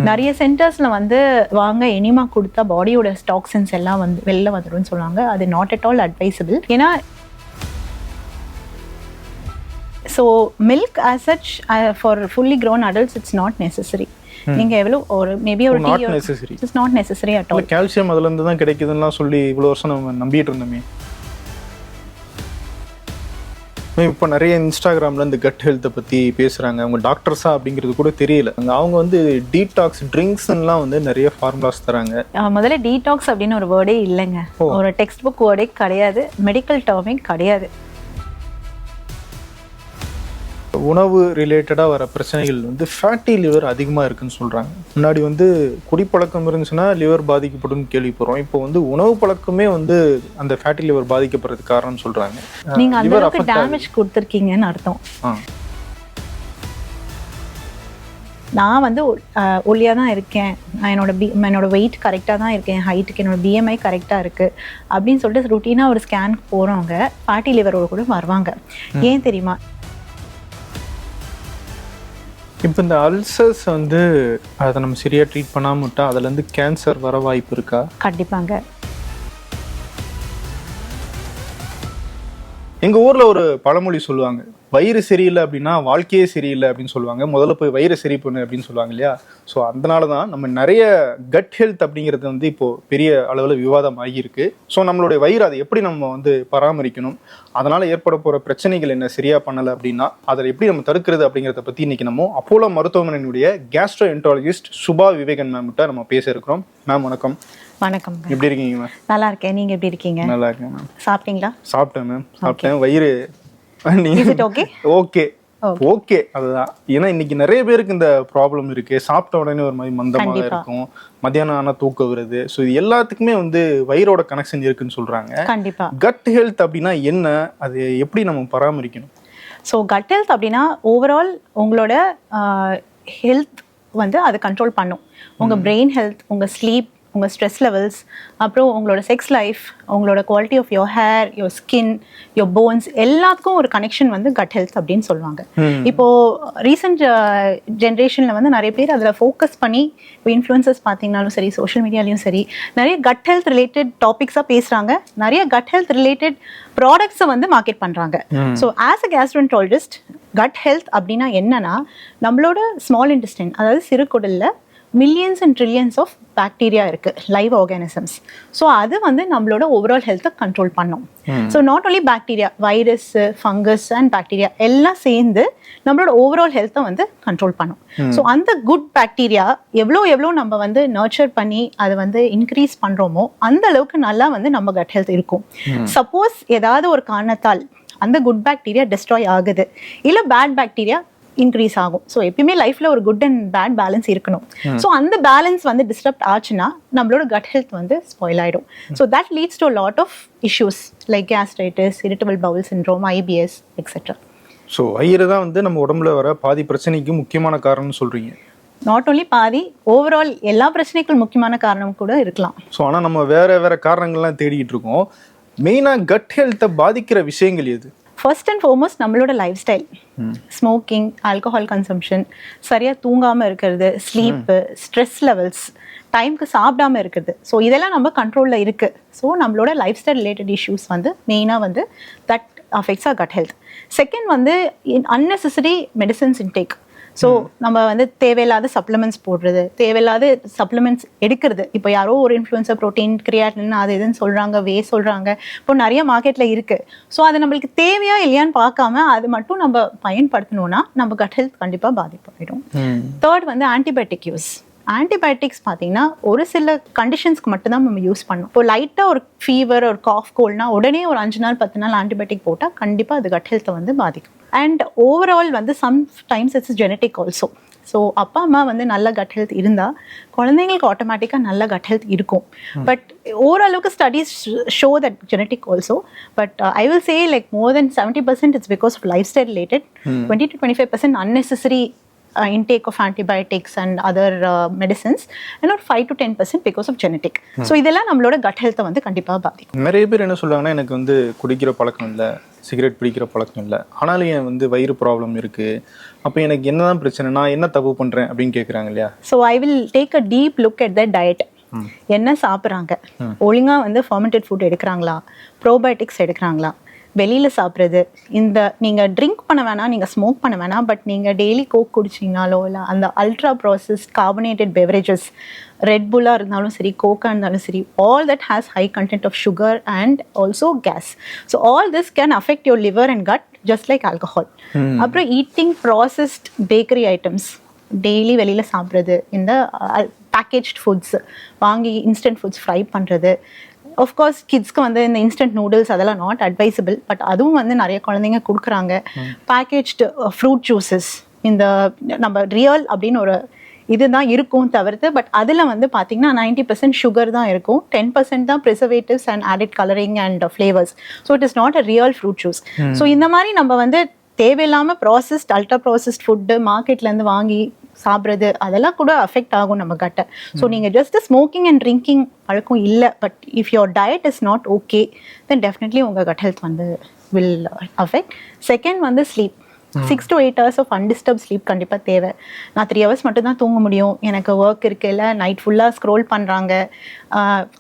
நிறைய சென்டர்ஸ்ல வந்து வாங்க எனிமா கொடுத்தா பாடியோட டாக்ஸின்ஸ் எல்லாம் வந்து வெளில வந்துடும் சொல்லுவாங்க. அது நாட் அட் ஆல் அட்வைசபிள். ஏன்னா so milk as such for fully grown adults it's not necessary. நீங்க எவ்வளோ ஒரு மேபி ஒரு not necessary, it's not necessary at all. Calcium அதுல இருந்து தான் கிடைக்குதுன்னா சொல்லி இவ்வளவு வருஷம் நம்ம நம்பிட்டு இருந்தோமே. இப்போ நிறைய இன்ஸ்டாகிராமில் இந்த கட் ஹெல்த்தை பற்றி பேசுகிறாங்க. அவங்க டாக்டர்ஸா அப்படிங்கிறது கூட தெரியல. அவங்க வந்து டீடாக்ஸ் ட்ரிங்க்ஸ்லாம் வந்து நிறைய ஃபார்முலாஸ் தராங்க. முதல்ல டீடாக்ஸ் அப்படின்னு ஒரு வேர்டே இல்லைங்க, ஒரு டெக்ஸ்ட் புக் வேர்டே கிடையாது, மெடிக்கல் டேர்மே கிடையாது. உணவு ரிலேட்டடாக வர பிரச்சனைகள் வந்து ஃபேட்டி லிவர் அதிகமாக இருக்குன்னு சொல்கிறாங்க. முன்னாடி வந்து குடிப்பழக்கம் இருந்துச்சுன்னா லிவர் பாதிக்கப்படும் கேள்விப்படுறோம். இப்போ வந்து உணவு பழக்கமே வந்து அந்த ஃபேட்டி லிவர் பாதிக்கப்படுறதுக்கு காரணம்னு சொல்கிறாங்க. நீங்கள் அந்த அளவுக்கு டேமேஜ் கொடுத்துருக்கீங்கன்னு அர்த்தம். நான் வந்து ஒல்லியாக தான் இருக்கேன், நான் என்னோட வெயிட் கரெக்டாக தான் இருக்கேன், ஹைட்டுக்கு என்னோட பிஎம்ஐ கரெக்டாக இருக்குது அப்படின்னு சொல்லிட்டு ருட்டீனாக ஒரு ஸ்கேனுக்கு போகிறவங்க ஃபேட்டி லிவரோட கூட வருவாங்க. ஏன் தெரியுமா? இப்போ இந்த அல்சர்ஸ் வந்து அதை நம்ம சரியாக ட்ரீட் பண்ணாமல் விட்டால் அதுலேருந்து கேன்சர் வர வாய்ப்பு இருக்கா? கண்டிப்பாங்க. எங்கள் ஊரில் ஒரு பழமொழி சொல்லுவாங்க, வயிறு சரியில்லை அப்படின்னா வாழ்க்கையே சரியில்லை அப்படின்னு சொல்லுவாங்க. முதல்ல போய் வயிறு சரி பண்ணு அப்படின்னு சொல்லுவாங்க இல்லையா? ஸோ அதனால தான் நம்ம நிறைய கட் ஹெல்த் அப்படிங்கிறது வந்து இப்போது பெரிய அளவில் விவாதம் ஆகியிருக்கு. ஸோ நம்மளுடைய வயிறு அதை எப்படி நம்ம வந்து பராமரிக்கணும், அதனால் ஏற்பட போகிற பிரச்சனைகள் என்ன சரியாக பண்ணலை அப்படின்னா அதை எப்படி நம்ம தடுக்கிறது அப்படிங்கிறத பற்றி இன்றைக்கி நம்ம அப்போலோ மருத்துவமனையினுடைய கேஸ்ட்ரோ என்டாலஜிஸ்ட் சுபா விவேகன் மேம்கிட்ட நம்ம பேச இருக்கிறோம். மேம் வணக்கம். வணக்கம். எப்படி இருக்கீங்க மேம்? நல்லா இருக்கேன், நீங்கள் எப்படி இருக்கீங்க? நல்லா இருக்கேன் மேம். சாப்பிட்டீங்களா? சாப்பிட்டேன் மேம், சாப்பிட்டேன். வயிறு ஓகே ஓகே அதுதான். ஏன்னா இன்னைக்கு நிறைய பேருக்கு இந்த ப்ராப்ளம் இருக்கு. சாப்பிட்ட உடனே ஒரு மாதிரி மந்தமாக இருக்கும், மத்தியானம் ஆனா தூக்கம் வருது. ஸோ இது எல்லாத்துக்குமே வந்து வயிறோட கனெக்ஷன் இருக்குன்னு சொல்றாங்க. கண்டிப்பா. கட் ஹெல்த் அப்படின்னா என்ன, அது எப்படி நம்ம பராமரிக்கணும்? ஸோ கட் ஹெல்த் அப்படின்னா ஓவரால் உங்களோட ஹெல்த் வந்து அது கண்ட்ரோல் பண்ணும். உங்கள் பிரெயின் ஹெல்த், உங்கள் ஸ்லீப், உங்கள் ஸ்ட்ரெஸ் லெவல்ஸ், அப்புறம் உங்களோட செக்ஸ் லைஃப், உங்களோட quality of your hair, your skin, your bones, எல்லாத்துக்கும் ஒரு கனெக்ஷன் வந்து கட் ஹெல்த் அப்படின்னு சொல்லுவாங்க. இப்போது ரீசெண்ட் ஜென்ரேஷனில் வந்து நிறைய பேர் அதில் ஃபோக்கஸ் பண்ணி, இப்போ இன்ஃப்ளூயன்சர்ஸ் பார்த்தீங்கன்னாலும் சரி, சோஷியல் மீடியாலையும் சரி, நிறைய கட் ஹெல்த் ரிலேட்டட் டாபிக்ஸாக பேசுகிறாங்க, நிறைய கட் ஹெல்த் ரிலேட்டட் ப்ராடக்ட்ஸை வந்து மார்க்கெட் பண்ணுறாங்க. So as a gastroenterologist gut health அப்படின்னா என்னன்னா, நம்மளோட ஸ்மால் இன்டெஸ்டைன், அதாவது சிறுகுடலில் millions and trillions of bacteria இருக்குது, லைவ் ஆர்கானிசம்ஸ். ஸோ அது வந்து நம்மளோட ஓவரால் ஹெல்த்தை கண்ட்ரோல் பண்ணும். So not only bacteria, virus, fungus and bacteria எல்லாம் சேர்ந்து நம்மளோட ஓவரால் ஹெல்த்தை வந்து கண்ட்ரோல் பண்ணும். ஸோ அந்த குட் பாக்டீரியா எவ்வளோ நம்ம வந்து நர்ச்சர் பண்ணி அதை வந்து இன்க்ரீஸ் பண்ணுறோமோ அந்த அளவுக்கு நல்லா வந்து நம்ம கட் ஹெல்த் இருக்கும். சப்போஸ் ஏதாவது ஒரு காரணத்தால் அந்த குட் பாக்டீரியா டெஸ்ட்ராய் ஆகுது, இல்லை பேட் பாக்டீரியா இன்க்ரீஸ் ஆகும். ஸோ எப்பயுமே லைஃப்ல ஒரு குட் அண்ட் பேட் பேலன்ஸ் இருக்கணும். ஸோ அந்த பேலன்ஸ் வந்து டிஸ்டர்ப் ஆச்சுன்னா நம்மளோட கட் ஹெல்த் வந்து ஸ்பாயில் ஆகிடும். So that leads to lot of issues like gastritis, irritable bowel syndrome, IBS etcetera. So வயிறு தான் வந்து நம்ம உடம்புல வர பாதி பிரச்சனைக்கு முக்கியமான காரணம்னு சொல்றீங்க. நாட் ஓன்லி பாதி, ஓவரால் எல்லா பிரச்சனைக்கும் முக்கியமான காரணம் கூட இருக்கலாம். ஸோ ஆனால் நம்ம வேற காரணங்கள்லாம் தேடிட்டு இருக்கோம். மெயினாக கட் ஹெல்த்தை பாதிக்கிற விஷயங்கள் எது? ஃபர்ஸ்ட் அண்ட் ஃபார்மோஸ்ட் நம்மளோட life style, smoking, alcohol consumption, சரியாக தூங்காமல் இருக்கிறது, ஸ்லீப்பு, ஸ்ட்ரெஸ் லெவல்ஸ், டைமுக்கு சாப்பிடாமல் இருக்கிறது. ஸோ இதெல்லாம் நம்ம கண்ட்ரோலில் இருக்குது. ஸோ நம்மளோட லைஃப் ஸ்டைல் ரிலேட்டட் இஷ்யூஸ் வந்து மெயினாக வந்து that affects our gut health. Second வந்து அன்னெசரி மெடிசன்ஸ் இன்டேக். ஸோ நம்ம வந்து தேவையில்லாத சப்ளிமெண்ட்ஸ் போடுறது, தேவையில்லாத சப்ளிமெண்ட்ஸ் எடுக்கிறது. இப்போ யாரோ ஒரு இன்ஃப்ளூயன்சர் ப்ரோட்டீன், கிரியாட்டின், அது இதுன்னு சொல்கிறாங்க, சொல்கிறாங்க, இப்போ நிறைய மார்க்கெட்டில் இருக்குது. ஸோ அது நம்மளுக்கு தேவையா இல்லையான்னு பார்க்காம அது மட்டும் நம்ம பயன்படுத்தணும்னா நம்ம கட் ஹெல்த் கண்டிப்பாக பாதிப்பாயிடும். தேர்ட் வந்து ஆன்டிபயோட்டிக் யூஸ். ஆன்டிபயோட்டிக்ஸ் பார்த்தீங்கன்னா ஒரு சில கண்டிஷன்ஸ்க்கு மட்டும்தான் நம்ம யூஸ் பண்ணணும். இப்போ லைட்டாக ஒரு ஃபீவர், ஒரு காஃப், கோல்ட்னா உடனே ஒரு 5 நாள் 10 நாள் ஆன்டிபயோட்டிக் போட்டால் கண்டிப்பாக அது கட் ஹெல்த்தை வந்து பாதிக்கும். அண்ட் ஓவரால் வந்து sometimes it's genetic also. So அப்பா அம்மா வந்து நல்ல கட் ஹெல்த் இருந்தால் குழந்தைங்களுக்கு ஆட்டோமேட்டிக்காக நல்ல கட் ஹெல்த் இருக்கும். பட் ஓரளவுக்கு studies show that genetic also. But I will say like more then 70% it's because of life style related, 20 to 25% unnecessary intake of antibiotics and other medicines, and not 5 to 10% because of genetic. So இதெல்லாம் நம்மளோட gut health வந்து கண்டிப்பா பாதிக்கும். நிறைய பேர் என்ன சொல்றாங்கன்னா, எனக்கு வந்து குடிக்கிற பழக்கம் இல்லை, சிகரெட் பிடிக்கிற பழக்கம் இல்லை, ஆனாலும் என் வந்து வயிறு ப்ராப்ளம் இருக்கு, அப்போ எனக்கு என்னதான் பிரச்சனை, நான் என்ன தப்பு பண்றேன் அப்படின்னு கேட்குறாங்க இல்லையா? So I will take a deep look at their diet. என்ன சாப்பிட்றாங்க, ஒழுங்கா வந்து ஃபர்மெண்டட் ஃபுட் எடுக்கிறாங்களா, ப்ரோபயோட்டிக்ஸ் எடுக்கிறாங்களா, வெளியில் சாப்பிட்றது, இந்த நீங்கள் ட்ரிங்க் பண்ண வேணாம், நீங்கள் ஸ்மோக் பண்ண வேணாம், பட் நீங்கள் டெய்லி கோக் குடிச்சிங்கனாலோ இல்லை அந்த ultra processed carbonated beverages, red புல்லாக இருந்தாலும் சரி, கோக்காக இருந்தாலும் சரி, all that has high content of sugar and also gas. So all this can affect your liver and gut just like alcohol. அப்புறம் eating processed bakery items, daily வெளியில் சாப்பிட்றது, இந்த பேக்கேஜ்ட் ஃபுட்ஸ் வாங்கி இன்ஸ்டன்ட் ஃபுட்ஸ் ஃப்ரை பண்ணுறது. Of course கிட்ஸ்க்கு வந்து இந்த instant noodles அதெல்லாம் நாட் அட்வைசபிள், பட் அதுவும் வந்து நிறைய குழந்தைங்க கொடுக்குறாங்க. பேக்கேஜ்டு ஃப்ரூட் ஜூஸஸ், இந்த நம்ம ரியல் அப்படின்னு ஒரு இதுதான் இருக்கும் தவிர்த்து, பட் அதில் வந்து பார்த்தீங்கன்னா 90% சுகர் தான் இருக்கும், 10% தான் preservatives and added colouring and flavours. So it is not a real fruit juice. So இந்த மாதிரி நம்ம வந்து தேவையில்லாமல் ப்ராசஸ்ட் அல்ட்ரா ப்ராசஸ்ட் ஃபுட்டு மார்க்கெட்லேருந்து வாங்கி சாப்பிட்றது, அதெல்லாம் கூட அஃபெக்ட் ஆகும் நம்ம கட்டை. ஸோ நீங்கள் ஜஸ்ட் ஸ்மோக்கிங் அண்ட் ட்ரிங்கிங் பழக்கம் இல்லை, but if your diet is not okay, then definitely உங்கள் கட் ஹெல்த் வந்து வில் அஃபெக்ட். செகண்ட் வந்து sleep. 6 to 8 hours of undisturbed sleep கண்டிப்பாக தேவை. நான் 3 hours மட்டும் தான் தூங்க முடியும், எனக்கு ஒர்க் இருக்கு, இல்லை நைட் ஃபுல்லாக ஸ்க்ரோல் பண்ணுறாங்க,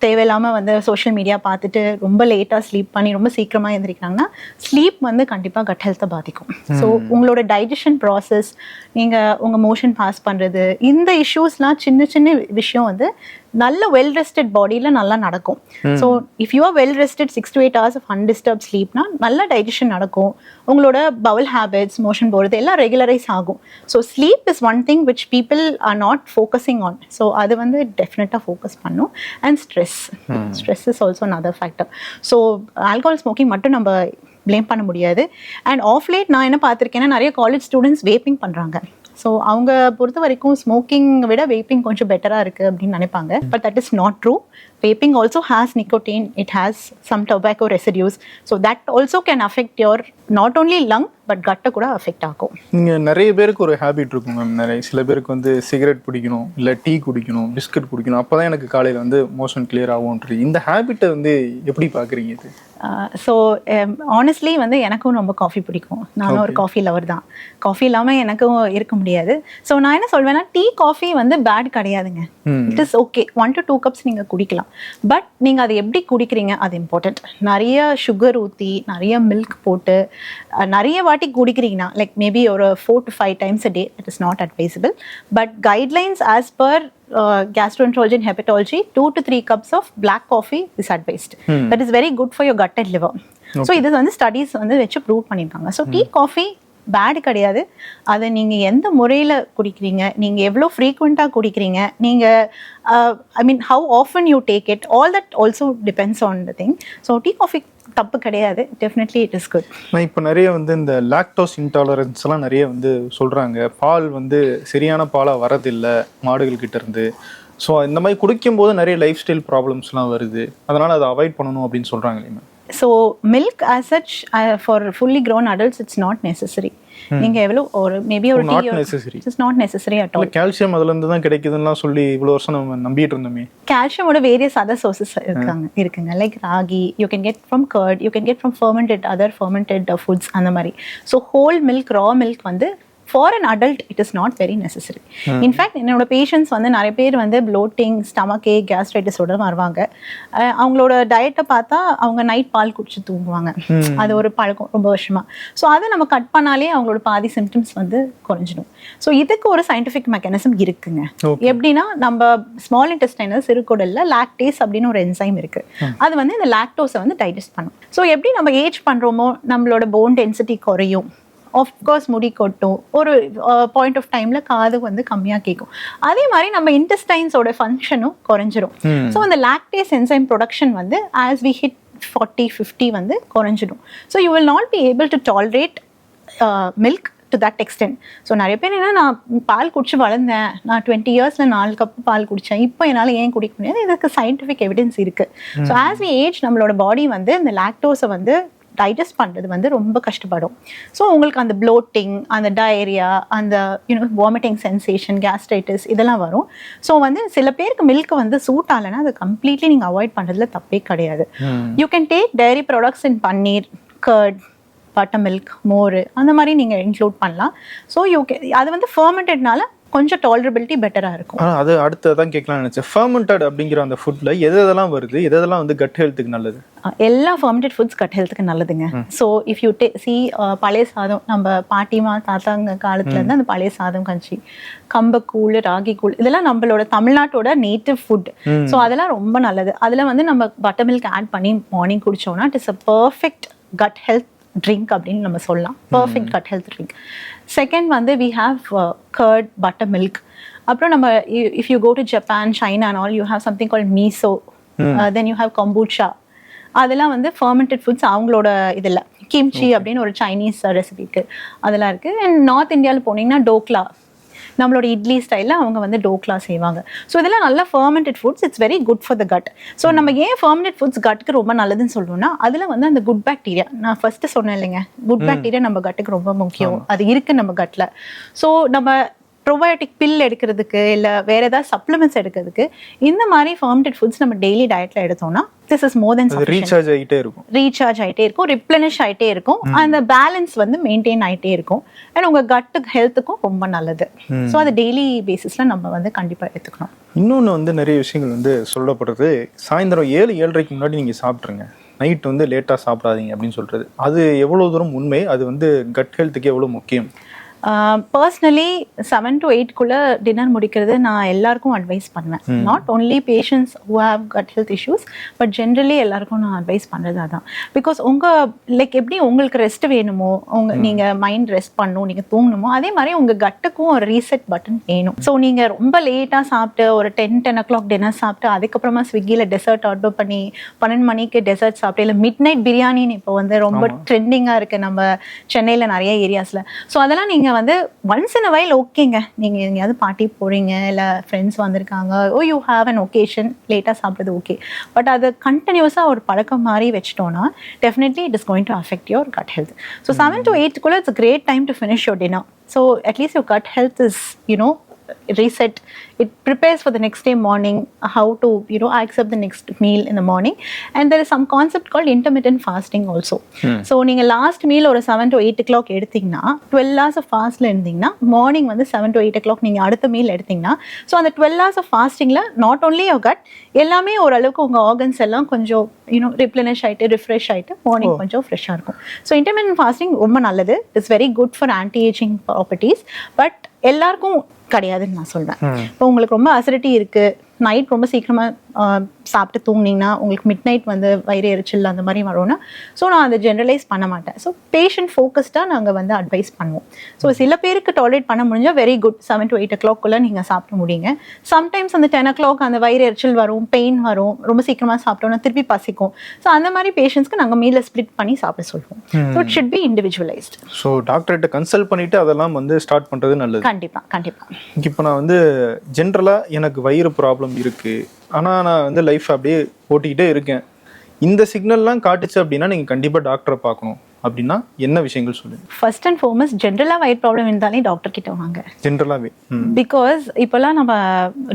தேவையில்லாமல் வந்து சோஷியல் மீடியா பார்த்துட்டு ரொம்ப லேட்டாக ஸ்லீப் பண்ணி ரொம்ப சீக்கிரமாக எழுந்திரிக்கிறாங்கன்னா ஸ்லீப் வந்து கண்டிப்பாக கட் ஹெல்த்தை பாதிக்கும். ஸோ உங்களோட டைஜஷன் ப்ராசஸ், நீங்கள் உங்கள் மோஷன் பாஸ் பண்ணுறது, இந்த இஷ்யூஸ்லாம் சின்ன சின்ன விஷயம் வந்து நல்ல வெல் ரெஸ்டட் பாடியில் நல்லா நடக்கும். So if you are well rested 6 to 8 hours of undisturbed ஸ்லீப்னா நல்ல டைஜஷன் நடக்கும், உங்களோட பவல் ஹேபிட்ஸ், மோஷன் போகிறது எல்லாம் ரெகுலரைஸ் ஆகும். So sleep is one thing which people are not focusing on. So அது வந்து டெஃபினட்டாக ஃபோக்கஸ் பண்ணும். And stress is also another factor. So alcohol smoking மட்டும் நம்ம ப்ளேம் பண்ண முடியாது. அண்ட் ஆஃப் லேட் நான் என்ன பார்த்துருக்கேன்னா, நிறைய காலேஜ் ஸ்டூடெண்ட்ஸ் வேப்பிங் பண்ணுறாங்க. ஸோ அவங்க பொறுத்த வரைக்கும் ஸ்மோக்கிங் விட வேப்பிங் கொஞ்சம் பெட்டராக இருக்குது அப்படின்னு நினைப்பாங்க, but that is not true. Vaping also has nicotine, it has some tobacco residues, so that also can affect your not only lung but gut கூட அஃபெக்ட் ஆகும். நீங்கள் நிறைய பேருக்கு ஒரு ஹேபிட் இருக்கும் மேம், நிறைய சில பேருக்கு வந்து சிகரெட் பிடிக்கணும், இல்லை டீ குடிக்கணும், பிஸ்கட் குடிக்கணும், அப்போ தான் எனக்கு காலையில் வந்து மோஷன் கிளியர் ஆகும்ன்றது. இந்த ஹேபிட்டை வந்து எப்படி பார்க்குறீங்க இது? ஸோ ஆனஸ்ட்லி வந்து எனக்கும் ரொம்ப காஃபி பிடிக்கும், நானும் ஒரு காஃபி லவர் தான், காஃபி இல்லாமல் எனக்கும் இருக்க முடியாது. ஸோ நான் என்ன சொல்வேன்னா, டீ காஃபி வந்து பேட் கிடையாதுங்க, it is okay, 1 to 2 cups நீங்கள் குடிக்கலாம், பட் நீங்கள் அதை எப்படி குடிக்கிறீங்க அது இம்பார்ட்டண்ட். நிறைய சுகர் ஊற்றி நிறைய மில்க் போட்டு நிறைய வாட்டி குடிக்கிறீங்கன்னா, லைக் மேபி ஒரு 4 to 5 times a day, it is not advisable, but guidelines as per gastroenterology and hepatology, 2 to 3 cups of black coffee is advised. That is very good for your gut and liver. So இது வந்து studies வந்து வச்சு prove பண்ணியிருக்காங்க. So tea coffee pad கிடையாது, அதை நீங்கள் எந்த முறையில் குடிக்கிறீங்க, நீங்கள் எவ்வளோ ஃப்ரீக்வெண்ட்டாக குடிக்கிறீங்க, நீங்கள் I mean how often you take it, all that also depends on the thing. So tea coffee தப்பு கிடையாது, டெஃபினெட்லி இட் இஸ் குட். இப்போ நிறைய வந்து இந்த லாக்டோஸ் இன்டாலரன்ஸ் எல்லாம் நிறைய வந்து சொல்கிறாங்க, பால் வந்து சரியான பாலாக வரதில்லை மாடுகள் கிட்ட இருந்து. ஸோ இந்த மாதிரி குடிக்கும்போது நிறைய லைஃப் ஸ்டைல் ப்ராப்ளம்ஸ்லாம் வருது, அதனால் அதை அவாய்ட் பண்ணணும் அப்படின்னு சொல்கிறாங்க இல்லையா? So milk as such for fully grown adults it's not necessary. நீங்க எவ்வளோ ஒரு மேபி ஒரு not necessary, it's not necessary at all. Calcium அதுல இருந்து தான் கிடைக்குதுன்னா சொல்லி இவ்வளவு வருஷம் நம்ம நம்பிட்டு இருந்தோமே. கால்சியமோட வேரியஸ் அதர் சோர்சஸ் இருக்குங்க, like ragi you can get from curd, you can get from other fermented foods அந்த மாதிரி. So whole milk, raw milk வந்து for an adult it is not very necessary. In fact என்னோட patients வந்து நிறைய பேர் வந்து floating, stomach ஏக், கேஸ்ட்ரைட்டிஸோட வருவாங்க. அவங்களோட டயட்டை பார்த்தா அவங்க நைட் பால் குடிச்சு தூங்குவாங்க, அது ஒரு பழக்கம் ரொம்ப வருஷமா. ஸோ அதை நம்ம கட் பண்ணாலே அவங்களோட பாதி சிம்டம்ஸ் வந்து குறைஞ்சிடும். ஸோ இதுக்கு ஒரு சயின்டிஃபிக் மெக்கானிசம் இருக்குங்க. எப்படின்னா, நம்ம ஸ்மால் இன்டெஸ்டைனல் சிறுகுடல்ல லாக்டேஸ் அப்படின்னு ஒரு என்சைம் இருக்கு, அது வந்து இந்த லாக்டோஸை வந்து டைஜஸ்ட் பண்ணும். ஸோ எப்படி நம்ம ஏஜ் பண்றோமோ நம்மளோட போன் டென்சிட்டி குறையும், ஆஃப்கோர்ஸ் முடி கொட்டும், ஒரு பாயிண்ட் ஆஃப் டைம்ல காது வந்து கம்மியாக கேட்கும். அதே மாதிரி நம்ம இன்டெஸ்டைன்ஸோட ஃபங்க்ஷனும் குறைஞ்சிரும். ஸோ அந்த லாக்டேஸ் என்சைம் ப்ரொடக்ஷன் வந்து ஆஸ் வி ஹிட் 40-50 வந்து குறைஞ்சிடும். So you will not be able to tolerate milk to that extent. So நிறைய பேர் என்ன, நான் பால் குடிச்சு வளர்ந்தேன், நான் 20 years 4 கப் பால் குடித்தேன், இப்போ என்னால் ஏன் குடிக்க முடியாது? இதுக்கு சயின்டிஃபிக் எவிடன்ஸ் இருக்குது. ஸோ ஆஸ் வி ஏஜ் நம்மளோட பாடி வந்து இந்த லாக்டோஸை வந்து டைஜஸ்ட் பண்ணுறது வந்து ரொம்ப கஷ்டப்படும். ஸோ உங்களுக்கு அந்த ப்ளோட்டிங், அந்த டயரியா, அந்த வாமிட்டிங் சென்சேஷன், கேஸ்ட்ரைட்டிஸ் இதெல்லாம் வரும். ஸோ வந்து சில பேருக்கு மில்க் வந்து சூட் ஆகலைன்னா அது கம்ப்ளீட்லி நீங்கள் அவாய்ட் பண்ணுறதுல தப்பே கிடையாது. You can take dairy products in paneer, curd, butter milk, மோர் அந்த மாதிரி நீங்கள் இன்க்ளூட் பண்ணலாம். ஸோ அது வந்து ஃபர்மெண்டட்னால கொஞ்சம் டாலரபிலிட்டி பெட்டராக இருக்கும். அது அடுத்ததான் கேட்கலாம்னு நினச்சேன். ஃபர்மெண்டட் அப்படிங்கிற அந்த ஃபுட்டில் எதெல்லாம் வருது, எதெல்லாம் வந்து கட் ஹெல்த்துக்கு நல்லது? எல்லா ஃபர்மெண்டட் ஃபுட்ஸ் கட் ஹெல்த்துக்கு நல்லதுங்க. ஸோ இஃப் யூ பழைய சாதம், நம்ம பாட்டிமா தாத்தாங்க காலத்துலேருந்து அந்த பழைய சாதம், கஞ்சி, கம்பக்கூழ், ராகிக்கூழ் இதெல்லாம் நம்மளோட தமிழ்நாட்டோட நேட்டிவ் ஃபுட். ஸோ அதெல்லாம் ரொம்ப நல்லது. அதில் வந்து நம்ம பட்டர் மில்க் ஆட் பண்ணி மார்னிங் குடித்தோம்னா it is a perfect gut health drink அப்படின்னு நம்ம சொல்லலாம். Perfect gut health drink. Second வந்து we have curd, butter milk. அப்புறம் நம்ம if you go to Japan, China and all, you have something called miso, then you have kombucha. அதெல்லாம் வந்து fermented foods. அவங்களோட இதில் கிம்ச்சி அப்படின்னு ஒரு சைனீஸ் ரெசிபி இருக்குது, அதெல்லாம் இருக்குது. அண்ட் நார்த் இந்தியாவில் போனீங்கன்னா டோக்லா, நம்மளோட இட்லி ஸ்டைலில் அவங்க வந்து டோக்லா செய்வாங்க. ஸோ இதெல்லாம் நல்ல fermented foods. It's very good for the cut. So நம்ம ஏன் ஃபர்மெண்டட் ஃபுட்ஸ் கட்டுக்கு ரொம்ப நல்லதுன்னு சொல்லுவோம்னா அதில் வந்து அந்த குட் பாக்டீரியா, நான் ஃபர்ஸ்ட் சொன்னேன் இல்லைங்க, குட் பாக்டீரியா நம்ம கட்டுக்கு ரொம்ப முக்கியம். அது இருக்குது நம்ம கட்டில். ஸோ நம்ம ப்ரோபயோட்டிக் பில் எடுக்கிறதுக்கு இல்லை வேற ஏதாவது சப்ளிமெண்ட்ஸ் எடுக்கிறதுக்கு இந்த மாதிரி ஃபர்மெண்டட் ஃபுட்ஸ் நம்ம டெய்லி டயட்ல எடுத்தோம்னா this is more then recharge ஆகிட்டே இருக்கும், ரிப்ளனிஷ் ஆகிட்டே இருக்கும், அந்த பேலன்ஸ் வந்து மெயின்டைன் ஆகிட்டே இருக்கும். அண்ட் உங்கள் கட்டு ஹெல்த்துக்கும் ரொம்ப நல்லது. ஸோ அது டெய்லி பேசிஸில் நம்ம வந்து கண்டிப்பாக எடுத்துக்கணும். இன்னொன்று வந்து நிறைய விஷயங்கள் வந்து சொல்லப்படுறது, சாயந்தரம் 7-7:30 முன்னாடி நீங்கள் சாப்பிட்ருங்க, நைட் வந்து லேட்டாக சாப்பிடாதீங்க அப்படின்னு சொல்கிறது. அது எவ்வளோ தூரம் உண்மை? அது வந்து கட் ஹெல்த்துக்கு எவ்வளோ முக்கியம்? பர்சனலி 7 to 8 டின்னர் முடிக்கிறது நான் எல்லாருக்கும் அட்வைஸ் பண்ணுவேன். Not only patients who have cut health issues, but generally எல்லாருக்கும் நான் அட்வைஸ் பண்ணுறது அதான். பிகாஸ் உங்கள் எப்படி உங்களுக்கு ரெஸ்ட் வேணுமோ, நீங்கள் மைண்ட் ரெஸ்ட் பண்ணணும், நீங்கள் தூங்கணுமோ, அதே மாதிரி உங்கள் கட்டுக்கும் ஒரு ரீசெட் பட்டன் வேணும். ஸோ நீங்கள் ரொம்ப லேட்டாக சாப்பிட்டு ஒரு 10 o'clock டின்னர் சாப்பிட்டு அதுக்கப்புறமா ஸ்விக்கியில் டெசர்ட் ஆர்டர் பண்ணி 12 மணிக்கு டெசர்ட் சாப்பிட்டு, இல்லை மிட் நைட் பிரியாணின்னு இப்போ வந்து ரொம்ப ட்ரெண்டிங்காக இருக்குது நம்ம சென்னையில் நிறைய ஏரியாஸில். ஸோ அதெல்லாம் நீங்கள் வந்து ஒன்ஸ் இன் அ வைல் ஓகேங்க, நீங்கள் எங்கேயாவது பார்ட்டி போகிறீங்க, இல்லை ஃப்ரெண்ட்ஸ் வந்திருக்காங்க, யூ ஹாவ் அன் ஒகேஷன், லேட்டாக சாப்பிட்றது ஓகே. பட் அது கண்டினியூஸாக ஒரு பழக்கம் மாதிரி வச்சிட்டோன்னா definitely it is going to affect your gut health. So 7 to 8 it's a great time to finish your dinner. So at least your gut health is reset. It prepares for the next day morning, how to accept the next meal in the morning. And there is some concept called intermittent fasting also. So நீங்க last meal ஒரு 7 to 8 o'clock எடுத்தீங்கன்னா 12 hours of fastல இருந்தீங்கன்னா morning வந்து 7 to 8 o'clock நீங்க அடுத்த meal எடுத்தீங்கன்னா, so அந்த 12 hours of fastingல நாட் ஓன்லி யோர் கட், எல்லாமே ஓரளவுக்கு உங்க ஆர்கன்ஸ் எல்லாம் கொஞ்சம் ரிப்ளனிஷ் ஆகிட்டு ரிஃப்ரெஷ் ஆகிட்டு மார்னிங் கொஞ்சம் ஃப்ரெஷ்ஷாக இருக்கும். ஸோ இன்டர்மிட்டன்ட் ஃபாஸ்டிங் ரொம்ப நல்லது. It's very good for anti ageing properties. But எல்லாருக்கும் கிடையாதுன்னு நான் சொல்வேன். இப்போ உங்களுக்கு ரொம்ப அசிடிட்டி இருக்குது, நைட் ரொம்ப சீக்கிரமாக சாப்பிட்டு தூங்கினீங்கன்னா உங்களுக்கு மிட் நைட் வந்து வயிறு எரிச்சல் அந்த மாதிரி வரும்னா, ஸோ நான் அதை ஜென்ரலைஸ் பண்ண மாட்டேன். ஸோ பேஷண்ட் ஃபோக்கஸ்டாக நாங்கள் வந்து அட்வைஸ் பண்ணுவோம். ஸோ சில பேருக்கு டாலரேட் பண்ண முடிஞ்சால் வெரி குட், 7 to 8 o'clock நீங்கள் சாப்பிட முடியுங்க. சம்டைம்ஸ் அந்த 10 o'clock அந்த வயிறு எரிச்சல் வரும், பெயின் வரும், ரொம்ப சீக்கிரமாக சாப்பிட்டோன்னா திருப்பி பசிக்கும். ஸோ அந்த மாதிரி பேஷண்ட்ஸ்க்கு நாங்கள் மீலை ஸ்ப்ளிட் பண்ணி சாப்பிட சொல்லுவோம். So it should be individualised. So டாக்டர்கிட்ட கன்சல்ட் பண்ணிவிட்டு அதெல்லாம் வந்து ஸ்டார்ட் பண்ணுறது நல்லது. கண்டிப்பாக. இப்போ நான் வந்து ஜென்ரலாக எனக்கு வயிறு ப்ராப்ளம் இருக்குது, ஆனால் நான் வந்து லைஃப் அப்படியே ஓட்டிக்கிட்டே இருக்கேன், இந்த சிக்னல்லாம் காட்டுச்சு அப்படின்னா நீங்கள் கண்டிப்பாக டாக்டரை பார்க்கணும் அப்படின்னா என்ன விஷயங்கள் சொல்லுங்க? ஃபர்ஸ்ட் அண்ட் ஃபார்மஸ்ட் ஜென்ரலாக வயிறு ப்ராப்ளம் இருந்தாலே டாக்டர் கிட்ட வாங்க. ஜென்ரலாகவே பிகாஸ் இப்போல்லாம் நம்ம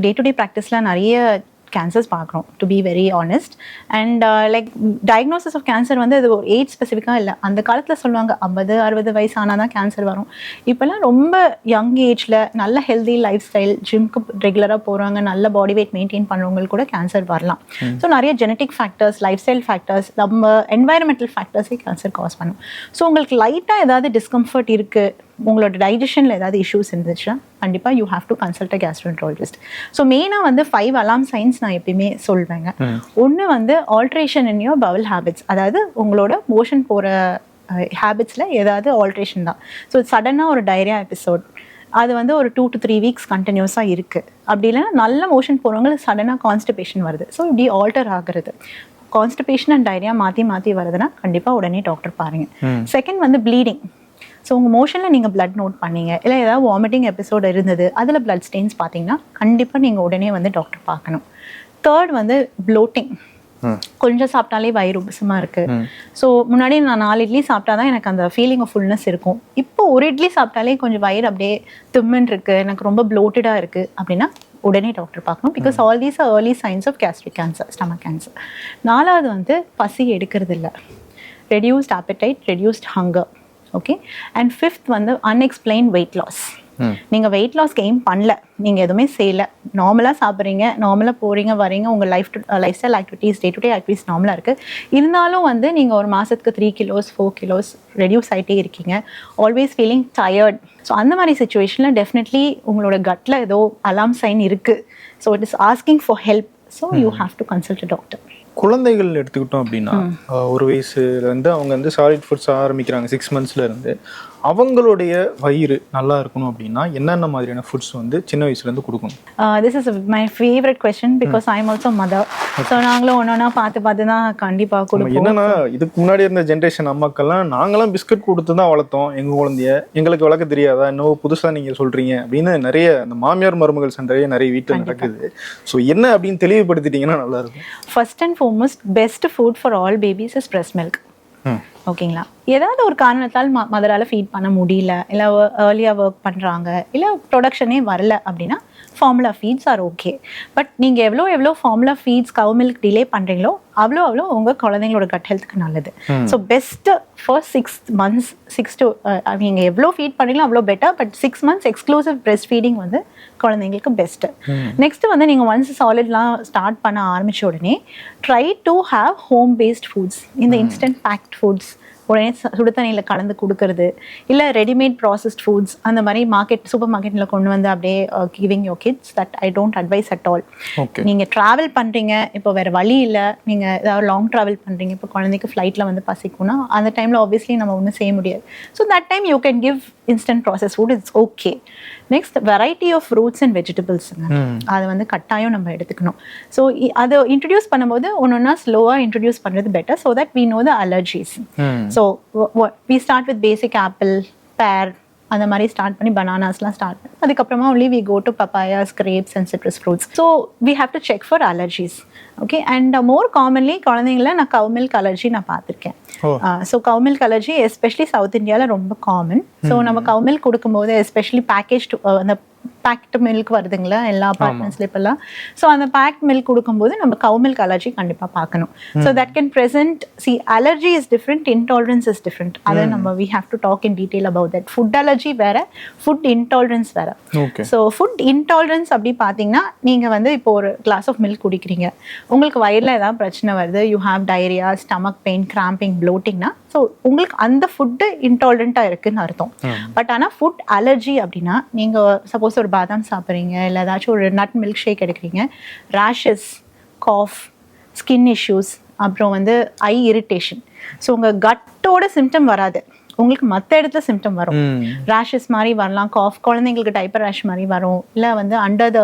டே டு டே ப்ராக்டிஸில் நிறைய கேன்சர்ஸ் பார்க்குறோம், to be very honest. And like diagnosis of cancer வந்து அது ஒரு ஏஜ் ஸ்பெசிஃபிக்காக இல்லை. அந்த காலத்தில் சொல்லுவாங்க 50-60 வயசு ஆனால் தான் கேன்சர் வரும். இப்போல்லாம் ரொம்ப யங் ஏஜில் நல்ல ஹெல்தி லைஃப் ஸ்டைல், ஜிம்க்கு ரெகுலராக போகிறாங்க, நல்ல பாடி வெயிட் மெயின்டைன் பண்ணுறவங்களுக்கு கூட கேன்சர் வரலாம். ஸோ நிறைய genetic factors, life style factors, நம்ம என்வாயரமெண்டல் ஃபேக்டர்ஸே கேன்சர் காஸ் பண்ணும். ஸோ உங்களுக்கு லைட்டாக ஏதாவது டிஸ்கம்ஃபர்ட் இருக்குது, உங்களோட டைஜஷனில் ஏதாவது இஷ்யூஸ் இருந்துச்சுன்னா கண்டிப்பாக you have to consult a gastroenterologist. So மெயினாக வந்து 5 அலாம் சைன்ஸ் நான் எப்பயுமே சொல்வேங்க. ஒன்று வந்து alteration in your bowel habits, அதாவது உங்களோட மோஷன் போகிற ஹேபிட்ஸில் ஏதாவது ஆல்ட்ரேஷன் தான். ஸோ சடனாக ஒரு டயரியா எபிசோட் அது வந்து ஒரு 2 to 3 weeks கண்டினியூஸாக இருக்குது, அப்படி இல்லைன்னா நல்ல மோஷன் போகிறவங்களுக்கு சடனாக கான்ஸ்டிபேஷன் வருது. ஸோ இப்படி ஆல்டர் ஆகுறது, கான்ஸ்டிபேஷன் அண்ட் டயரியா மாற்றி வருதுன்னா கண்டிப்பாக உடனே டாக்டர் பாருங்கள். செகண்ட் வந்து ப்ளீடிங். ஸோ உங்கள் மோஷனில் நீங்கள் பிளட் நோட் பண்ணீங்க, இல்லை ஏதாவது வாமிட்டிங் எபிசோட் இருந்தது, அதில் பிளட் ஸ்டெயின்ஸ் பார்த்தீங்கன்னா கண்டிப்பாக நீங்கள் உடனே வந்து டாக்டர் பார்க்கணும். தேர்ட் வந்து ப்ளோட்டிங். கொஞ்சம் சாப்பிட்டாலே வயிறு உபசமா இருக்கு. ஸோ முன்னாடி நான் 4 இட்லி சாப்பிட்டாதான் எனக்கு அந்த ஃபீலிங் ஆஃப் ஃபுல்னஸ் இருக்கும். இப்போ ஒரு இட்லி சாப்பிட்டாலே கொஞ்சம் வயிறு அப்படியே திம்முன்னு இருக்கு, எனக்கு ரொம்ப ப்ளோட்டடா இருக்கு அப்படின்னா உடனே டாக்டர் பார்க்கணும். Because all these are early signs of gastric cancer, stomach cancer. 4வது வந்து பசி எடுக்கிறது இல்லை, reduced appetite, reduced hunger. Okay. And 5th வந்து அன்எக்ஸ்பிளைன்ட் வெயிட் லாஸ். நீங்கள் வெயிட் லாஸ்க்கு எய்ம் பண்ணல, நீங்கள் எதுவுமே செய்யலை, நார்மலாக சாப்பிட்றீங்க, நார்மலாக போகிறீங்க வரீங்க, உங்கள் life style activities, day to day activities நார்மலாக இருக்குது. இருந்தாலும் வந்து நீங்கள் ஒரு மாதத்துக்கு 3 kilos 4 kilos ரெடியூஸ் ஆகிட்டே இருக்கீங்க, ஆல்வேஸ் ஃபீலிங் டயர்ட். ஸோ அந்த மாதிரி சுச்சுவேஷனில் டெஃபினெட்லி உங்களோட கட்டில் ஏதோ அலாம் சைன் இருக்குது. So it is asking for help. So you have to consult a doctor. குழந்தைகள் எடுத்துக்கிட்டோம் அப்படின்னா ஒரு வயசுலேருந்து அவங்க வந்து சாலிட் ஃபுட்ஸ் ஆரம்பிக்கிறாங்க, 6 monthsல இருந்து. அவங்களுடைய வயிறு நல்லா இருக்கணும் அப்படின்னா என்னென்ன மாதிரியான ஃபுட்ஸ் வந்து சின்ன வயசுலேருந்து கொடுக்கணும்? This is my favourite question because I am also mother. So நாங்களும் ஒன்றா பார்த்து தான் கண்டிப்பாக கொடுப்போம். என்னன்னா இதுக்கு முன்னாடி இருந்த ஜென்ரேஷன் அம்மாக்கெல்லாம் நாங்களாம் பிஸ்கட் கொடுத்து தான் வளர்த்தோம் எங்கள் குழந்தைய, எங்களுக்கு வளர்க்க தெரியாதா, இன்னும் புதுசாக நீங்கள் சொல்கிறீங்க அப்படின்னு நிறைய அந்த மாமியார் மருமகள் சண்டையே நிறைய வீட்டில் நடக்குது. ஸோ என்ன அப்படின்னு தெளிவுபடுத்திட்டீங்கன்னா நல்லாயிருக்கும். First and foremost best food for all babies is breast milk. ஓகேங்களா. ஏதாவது ஒரு காரணத்தால் மதரால் ஃபீட் பண்ண முடியல, இல்லை ஏர்லியாக ஒர்க் பண்ணுறாங்க, இல்லை ப்ரொடக்ஷனே வரல அப்படின்னா formula feeds are okay. But நீங்கள் எவ்வளோ formula feeds cow milk delay பண்ணுறீங்களோ அவ்வளோ உங்கள் குழந்தைங்களோட கட் ஹெல்த்துக்கு நல்லது. So best for 6 months 6 to நீங்கள் எவ்வளோ ஃபீட் பண்ணுறீங்களோ அவ்வளோ better. But 6 months exclusive breast feeding வந்து குழந்தைங்களுக்கு பெஸ்ட்டு. நெக்ஸ்ட்டு வந்து நீங்கள் ஒன்ஸ் சாலிட்லாம் ஸ்டார்ட் பண்ண ஆரம்பித்த உடனே try to have home based foods. இந்த இன்ஸ்டன்ட் பேக்ட் ஃபுட்ஸ் உடனே சுடு தண்ணியில் கலந்து கொடுக்கறது, இல்லை ரெடிமேட் ப்ராசஸ்ட் ஃபுட்ஸ் அந்த மாதிரி சூப்பர் மார்க்கெட்டில் கொண்டு வந்து அப்படியே giving your kids, that I don't advice at all. நீங்கள் ட்ராவல் பண்ணுறீங்க, இப்போ வேறு வழி இல்லை, நீங்கள் ஏதாவது லாங் ட்ராவல் பண்ணுறீங்க, இப்போ குழந்தைக்கு ஃப்ளைட்டில் வந்து பசிக்கும்னா அந்த டைமில் ஆப்வியஸ்லி நம்ம ஒன்றும் செய்ய முடியாது. So that time you can give instant process food, it's okay. Next variety of fruits and வெஜிடபிள்ஸுங்க, அதை வந்து கட்டாயம் நம்ம எடுத்துக்கணும். ஸோ அதை இன்ட்ரடியூஸ் பண்ணும்போது ஒன்றா ஸ்லோவாக இன்ட்ரடியூஸ் பண்ணுறது better, so that we know the allergies. So we start with basic apple, pear, அந்த மாதிரி ஸ்டார்ட் பண்ணி பனானாஸ்லாம் ஸ்டார்ட் பண்ணி அதுக்கப்புறமா only we go to papayas, grapes and citrus fruits. So we have to check for allergies. Okay, and more commonly குழந்தைங்கள நான் cow milk allergy நான் பார்த்துருக்கேன். So cow milk allergy especially south இந்தியாவில் ரொம்ப common. So நம்ம cow milk கொடுக்கும்போது especially package அந்த packed milk வருதுங்களா எல்லா அப்பார்ட்மெண்ட்ஸ்ல இப்பெல்லாம். ஸோ அந்த பேக்ட் மில்க் கொடுக்கும்போது நம்ம கவ் மில்க் அலர்ஜி கண்டிப்பாக பார்க்கணும். So that can present allergy is different, intolerance is different. அதை நம்ம we have to talk in detail about that. Food allergy வேற, ஃபுட் இன்டாலரன்ஸ் வேற. ஸோ ஃபுட் இன்டாலரன்ஸ் அப்படி பார்த்தீங்கன்னா நீங்கள் வந்து இப்போ ஒரு கிளாஸ் ஆஃப் மில்க் குடிக்கிறீங்க, உங்களுக்கு வயிறில் ஏதாவது பிரச்சனை வருது, you have diarrhoea, stomach pain, cramping, ப்ளோட்டிங்னா ஸோ உங்களுக்கு அந்த ஃபுட்டு இன்டாலரண்ட்டாக இருக்குன்னு அர்த்தம். பட் ஆனால் ஃபுட் அலர்ஜி அப்படின்னா நீங்கள் சப்போஸ் ஒரு பாதாம் சாப்பிட்றீங்க, இல்லை ஏதாச்சும் ஒரு நட் மில்க் ஷேக் எடுக்கிறீங்க, ரேஷஸ், காஃப், ஸ்கின் இஷ்யூஸ், அப்புறம் வந்து ஐ இரிட்டேஷன். ஸோ உங்கள் கட்டோட சிம்டம் வராது, உங்களுக்கு மற்ற இடத்துல சிம்டம் வரும். ரேஷஸ் மாதிரி வரலாம், காஃப், குழந்தைங்களுக்கு டைப்பர் ரேஷ் மாதிரி வரும், இல்லை வந்து அண்டர் த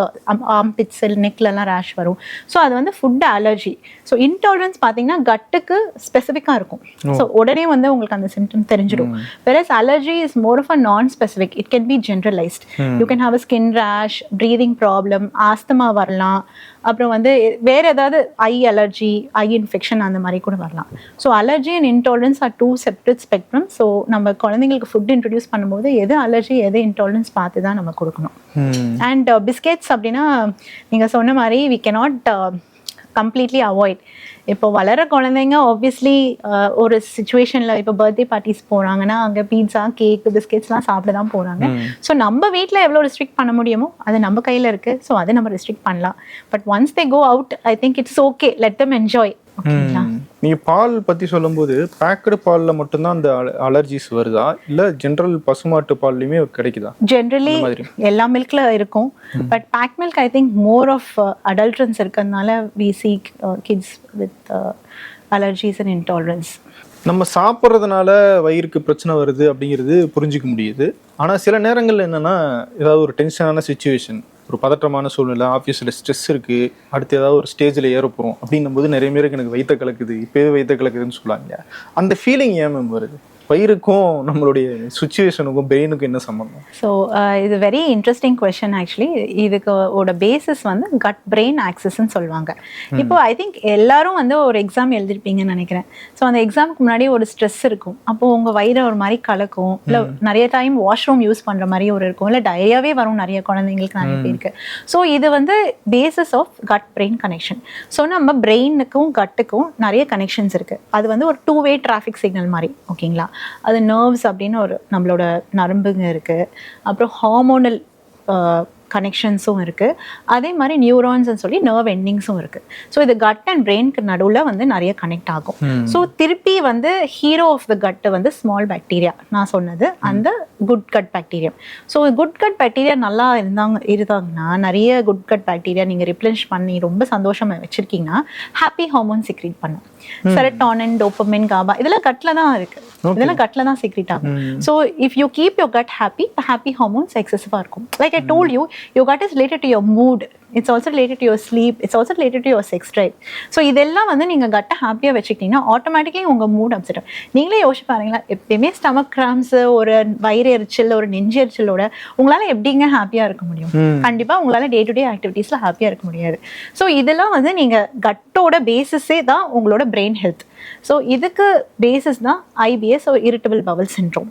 ஆர்ம்பிட்ஸ் நெக்லலாம் ரேஷ் வரும். ஸோ அது வந்து ஃபுட் அலர்ஜி. ஸோ இன்டாலரன்ஸ் பார்த்தீங்கன்னா கட்டுக்கு ஸ்பெசிஃபிக்காக இருக்கும். ஸோ உடனே வந்து உங்களுக்கு அந்த சிம்டம் தெரிஞ்சிடும். Versus allergy is more of a non specific, it can be generalised. You can have a skin rash, breathing problem, asthma வரலாம், அப்புறம் வந்து வேற ஏதாவது ஐ அலர்ஜி, ஐ இன்ஃபெக்ஷன் அந்த மாதிரி கூட வரலாம். So allergy and intolerance are 2 separate spectrum. So நம்ம குழந்தைங்களுக்கு ஃபுட் இன்ட்ரடியூஸ் பண்ணும்போது எது அலர்ஜி எது இன்டாலரன்ஸ் பார்த்து தான் நம்ம கொடுக்கணும். அண்ட் பிஸ்கெட்ஸ் அப்படின்னா நீங்கள் சொன்ன மாதிரி வி கேனாட் கம்ப்ளீட்லி அவாய்ட். இப்போ வளர குழந்தைங்க ஆப்வியஸ்லி ஒரு சுச்சுவேஷனில் இப்போ பர்த்டே பார்ட்டிஸ் போகிறாங்கன்னா அங்கே பீட்சா, கேக், பிஸ்கெட்ஸ்லாம் சாப்பிட தான் போகிறாங்க. ஸோ நம்ம வீட்டில் எவ்வளோ ரெஸ்ட்ரிக்ட் பண்ண முடியுமோ அது நம்ம கையில் இருக்குது. ஸோ அதை நம்ம ரெஸ்ட்ரிக்ட் பண்ணலாம். But once they go out I think it's okay, let them enjoy. நீங்க பால் பத்தி சொல்லும்போது பேக்கடு பால்ல மட்டும்தான் அந்த அலர்ஜிஸ் வருதா, இல்ல ஜெனரல் பசுமாட்டு பால்லையுமே கிடைக்குதா? ஜெனரலி எல்லா மில்க்ல இருக்கும், but pack milk I think more of adulterants இருக்கிறதுனால we see kids with allergies and intolerance. நம்ம சாப்பிட்றதுனால வயிறுக்கு பிரச்சனை வருது அப்படிங்கிறது புரிஞ்சிக்க முடியுது. ஆனால் சில நேரங்கள்ல என்னன்னா ஏதாவது ஒரு டென்ஷனான சுச்சுவேஷன், ஒரு பதற்றமான சூழ்நிலை, ஆஃபீஸில் ஸ்ட்ரெஸ் இருக்குது, அடுத்து ஏதாவது ஒரு ஸ்டேஜில் ஏற போகிறோம் அப்படின்னும் போது நிறைய பேருக்கு எனக்கு வயிற்ற கலக்குது, இப்போவே வயிற்ற கலக்குதுன்னு சொல்லுவாங்க. அந்த ஃபீலிங் ஏன் மேம் வருது? வயிறுக்கும் நம்மளுடைய சுச்சுவேஷனுக்கும் பிரெயினுக்கும் என்ன சம்பந்தம்? ஸோ இது வெரி இன்ட்ரெஸ்டிங் கொஷன். ஆக்சுவலி இதுக்கு பேசிஸ் வந்து கட் பிரெயின் ஆக்சஸ்ன்னு சொல்லுவாங்க. இப்போ ஐ திங்க் எல்லாரும் வந்து ஒரு எக்ஸாம் எழுதிருப்பீங்கன்னு நினைக்கிறேன். ஸோ அந்த எக்ஸாமுக்கு முன்னாடி ஒரு ஸ்ட்ரெஸ் இருக்கும். அப்போ உங்கள் வயிறு ஒரு மாதிரி கலக்கும், இல்லை நிறைய டைம் வாஷ்ரூம் யூஸ் பண்ணுற மாதிரி ஒரு இருக்கும், இல்லை டயரியாவே வரும் நிறைய குழந்தைங்களுக்கு, நிறைய பேருக்கு. ஸோ இது வந்து basis of gut brain connection. So நம்ம பிரெயினுக்கும் கட்டுக்கும் நிறைய கனெக்ஷன்ஸ் இருக்குது. அது வந்து ஒரு 2-way டிராஃபிக் சிக்னல் மாதிரி, ஓகேங்களா? அது நர்வ்ஸ் அப்படின்னு ஒரு நம்மளோட நரம்புங்க இருக்குது, அப்புறம் ஹார்மோனல் கனெக்ஷன்ஸும் இருக்குது, அதே மாதிரி நியூரான்ஸ்ன்னு சொல்லி நர்வ் எண்டிங்ஸும் இருக்குது. ஸோ இது கட் அண்ட் பிரெயினுக்கு நடுவில் வந்து நிறைய கனெக்ட் ஆகும். ஸோ திருப்பி வந்து ஹீரோ ஆஃப் த கட்டு வந்து ஸ்மால் பாக்டீரியா, நான் சொன்னது அந்த good gut bacteria. So good gut bacteria நல்லா இருந்தாங்கன்னா, நிறைய குட் கட் பாக்டீரியா நீங்கள் ரிப்ளெனிஷ் பண்ணி ரொம்ப சந்தோஷமாக வச்சுருக்கீங்கன்னா ஹாப்பி ஹார்மோன் செக்ரீட் பண்ணும். செரட்டோனின், டோபமைன், காபா இதெல்லாம் கட்ல தான் இருக்கு, இதெல்லாம் கட்ல தான் செக்ரீட் ஆகும். So if you keep your gut happy, happy hormones எக்ஸசிவாக இருக்கும். Like I told you, your gut is related to your mood, it's also related to your sleep, it's also related to your sex drive. So இதெல்லாம் வந்து நீங்கள் கட்டை ஹாப்பியாக வச்சுக்கிட்டீங்கன்னா automatically உங்கள் mood upset ஆகும். நீங்களே யோசிச்சு பாருங்களா, எப்பயுமே ஸ்டமக் கிராம்ஸ், ஒரு வயிறு எரிச்சல், ஒரு நெஞ்சு எரிச்சலோட உங்களால் எப்படிங்க ஹாப்பியாக இருக்க முடியும்? கண்டிப்பாக உங்களால் டே டு டே ஆக்டிவிட்டீஸில் ஹாப்பியாக இருக்க முடியாது. ஸோ இதெல்லாம் வந்து நீங்கள் கட்டோட பேசிஸே தான் உங்களோட பிரெயின் ஹெல்த். ஸோ இதுக்கு பேசிஸ் தான் IBS, ஒரு இரிட்டபிள் பவல் சிண்ட்ரோம்.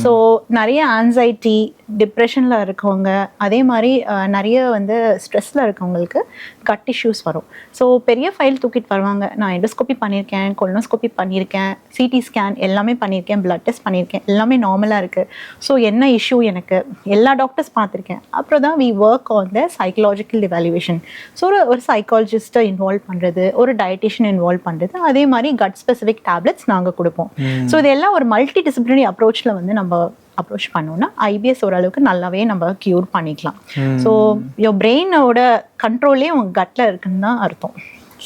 ஸோ நிறைய ஆன்சைட்டி, டிப்ரெஷனில் இருக்கவங்க, அதே மாதிரி நிறைய வந்து ஸ்ட்ரெஸ்ஸில் இருக்கவங்களுக்கு கட் இஷ்யூஸ் வரும். ஸோ பெரிய ஃபைல் தூக்கிட்டு வருவாங்க, நான் எண்டோஸ்கோபி பண்ணியிருக்கேன், கொலனோஸ்கோபி பண்ணியிருக்கேன், CT ஸ்கேன் எல்லாமே பண்ணியிருக்கேன், பிளட் டெஸ்ட் பண்ணியிருக்கேன், எல்லாமே நார்மலாக இருக்குது. ஸோ என்ன இஷ்யூ, எனக்கு எல்லா டாக்டர்ஸ் பார்த்துருக்கேன். அப்புறம் தான் we work on the psychological evaluation. So ஒரு சைக்காலஜிஸ்ட்டை இன்வால்வ் பண்ணுறது, ஒரு டயட்டிஷியன் இன்வால்வ் பண்ணுறது, அதே மாதிரி கட் ஸ்பெசிஃபிக் டேப்லெட்ஸ் நாங்கள் கொடுப்போம். ஸோ இதெல்லாம் ஒரு மல்டி டிசிப்ளினரி அப்ரோச்சில் வந்து நம்ம அப்ரோச் பண்ணோம்னா IBS ஓரளவுக்கு நல்லாவே நம்ம கியூர் பண்ணிக்கலாம். ஸோ யோர் பிரெயினோட கண்ட்ரோலே உங்கள் கட்டில் இருக்குன்னு தான் அர்த்தம்.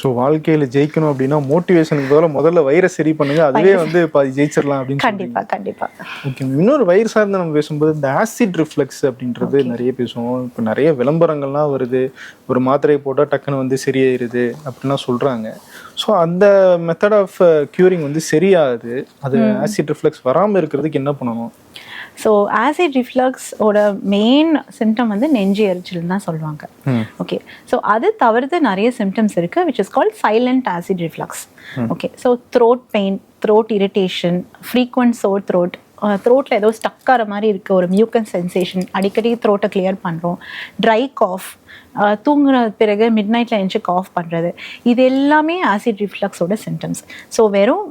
ஸோ வாழ்க்கையில் ஜெயிக்கணும் அப்படின்னா மோட்டிவேஷனுக்கு முதல்ல வயிறை சரி பண்ணுங்க, அதுவே வந்து ஜெயிச்சிடலாம் அப்படின்னு. கண்டிப்பாக கண்டிப்பாக. ஓகே, இன்னொரு வயிறு சார்ந்து நம்ம பேசும்போது இந்த ஆசிட் ரிஃப்ளெக்ஸ் அப்படின்றது நிறைய பேசுவோம். இப்போ நிறைய விளம்பரங்கள்லாம் வருது, ஒரு மாத்திரையை போட்டால் டக்குன்னு வந்து சரியாயிருது அப்படின்லாம் சொல்கிறாங்க. ஸோ அந்த மெத்தட் ஆஃப் க்யூரிங் வந்து சரியாகுது, அது ஆசிட் ரிஃப்ளெக்ஸ் வராமல் இருக்கிறதுக்கு என்ன பண்ணணும்? ஸோ ஆசிட் ரிஃப்ளக்ஸோட மெயின் சிம்டம் வந்து நெஞ்சு எரிச்சல் தான் சொல்லுவாங்க. ஓகே, ஸோ அது தவிர்த்து நிறைய சிம்டம்ஸ் இருக்குது, which is called silent acid reflux. Okay, so throat pain, throat irritation, frequent sore throat, த்ரோட்டில் ஏதோ ஸ்டக் ஆகிற மாதிரி இருக்குது, ஒரு மியூக்கன் சென்சேஷன், அடிக்கடி த்ரோட்டை கிளியர் பண்ணுறோம், ட்ரை காஃப், தூங்குற பிறகு மிட் நைட்டில் எழுந்து காஃப் பண்ணுறது, இது எல்லாமே ஆசிட் ரிஃப்ளக்ஸோட சிம்டம்ஸ். ஸோ வெறும்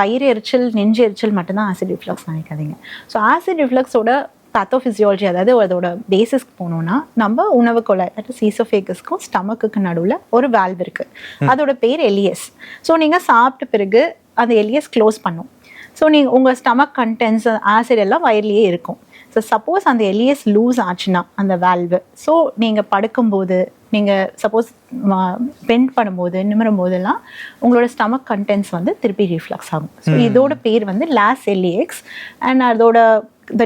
வயிறு எரிச்சல், நெஞ்சு எரிச்சல் மட்டும்தான் ஆசிட் ரிஃப்ளக்ஸ் நினைக்காதீங்க. ஸோ ஆசிட் ரிஃப்ளக்ஸோட பேத்தோஃபிசியாலஜி, அதாவது அதோட பேசிஸ்க்கு போனோம்னா, நம்ம உணவு குழாய், அதாவது ஈசோஃபேகஸ்க்கும் ஸ்டமக்குக்கு நடுவில் ஒரு வால்வ் இருக்குது, அதோட பேர் எலியஸ். ஸோ நீங்கள் சாப்பிட்ட பிறகு அந்த எலியஸ் க்ளோஸ் பண்ணும். ஸோ நீங்கள் உங்கள் ஸ்டமக் கண்டென்ட்ஸ், ஆசிட் எல்லாம் வயிறுலேயே இருக்கும். ஸோ சப்போஸ் அந்த எலியஸ் லூஸ் ஆச்சுன்னா அந்த வால்வு, ஸோ நீங்கள் படுக்கும்போது, நீங்கள் சப்போஸ் பெண்ட் பண்ணும்போது, நிமிரும் போதெல்லாம் உங்களோட ஸ்டமக் கண்டென்ட்ஸ் வந்து திருப்பி ரிஃப்ளக்ஸ் ஆகும். ஸோ இதோட பேர் வந்து லாஸ் எலிஎக்ஸ், அண்ட் அதோட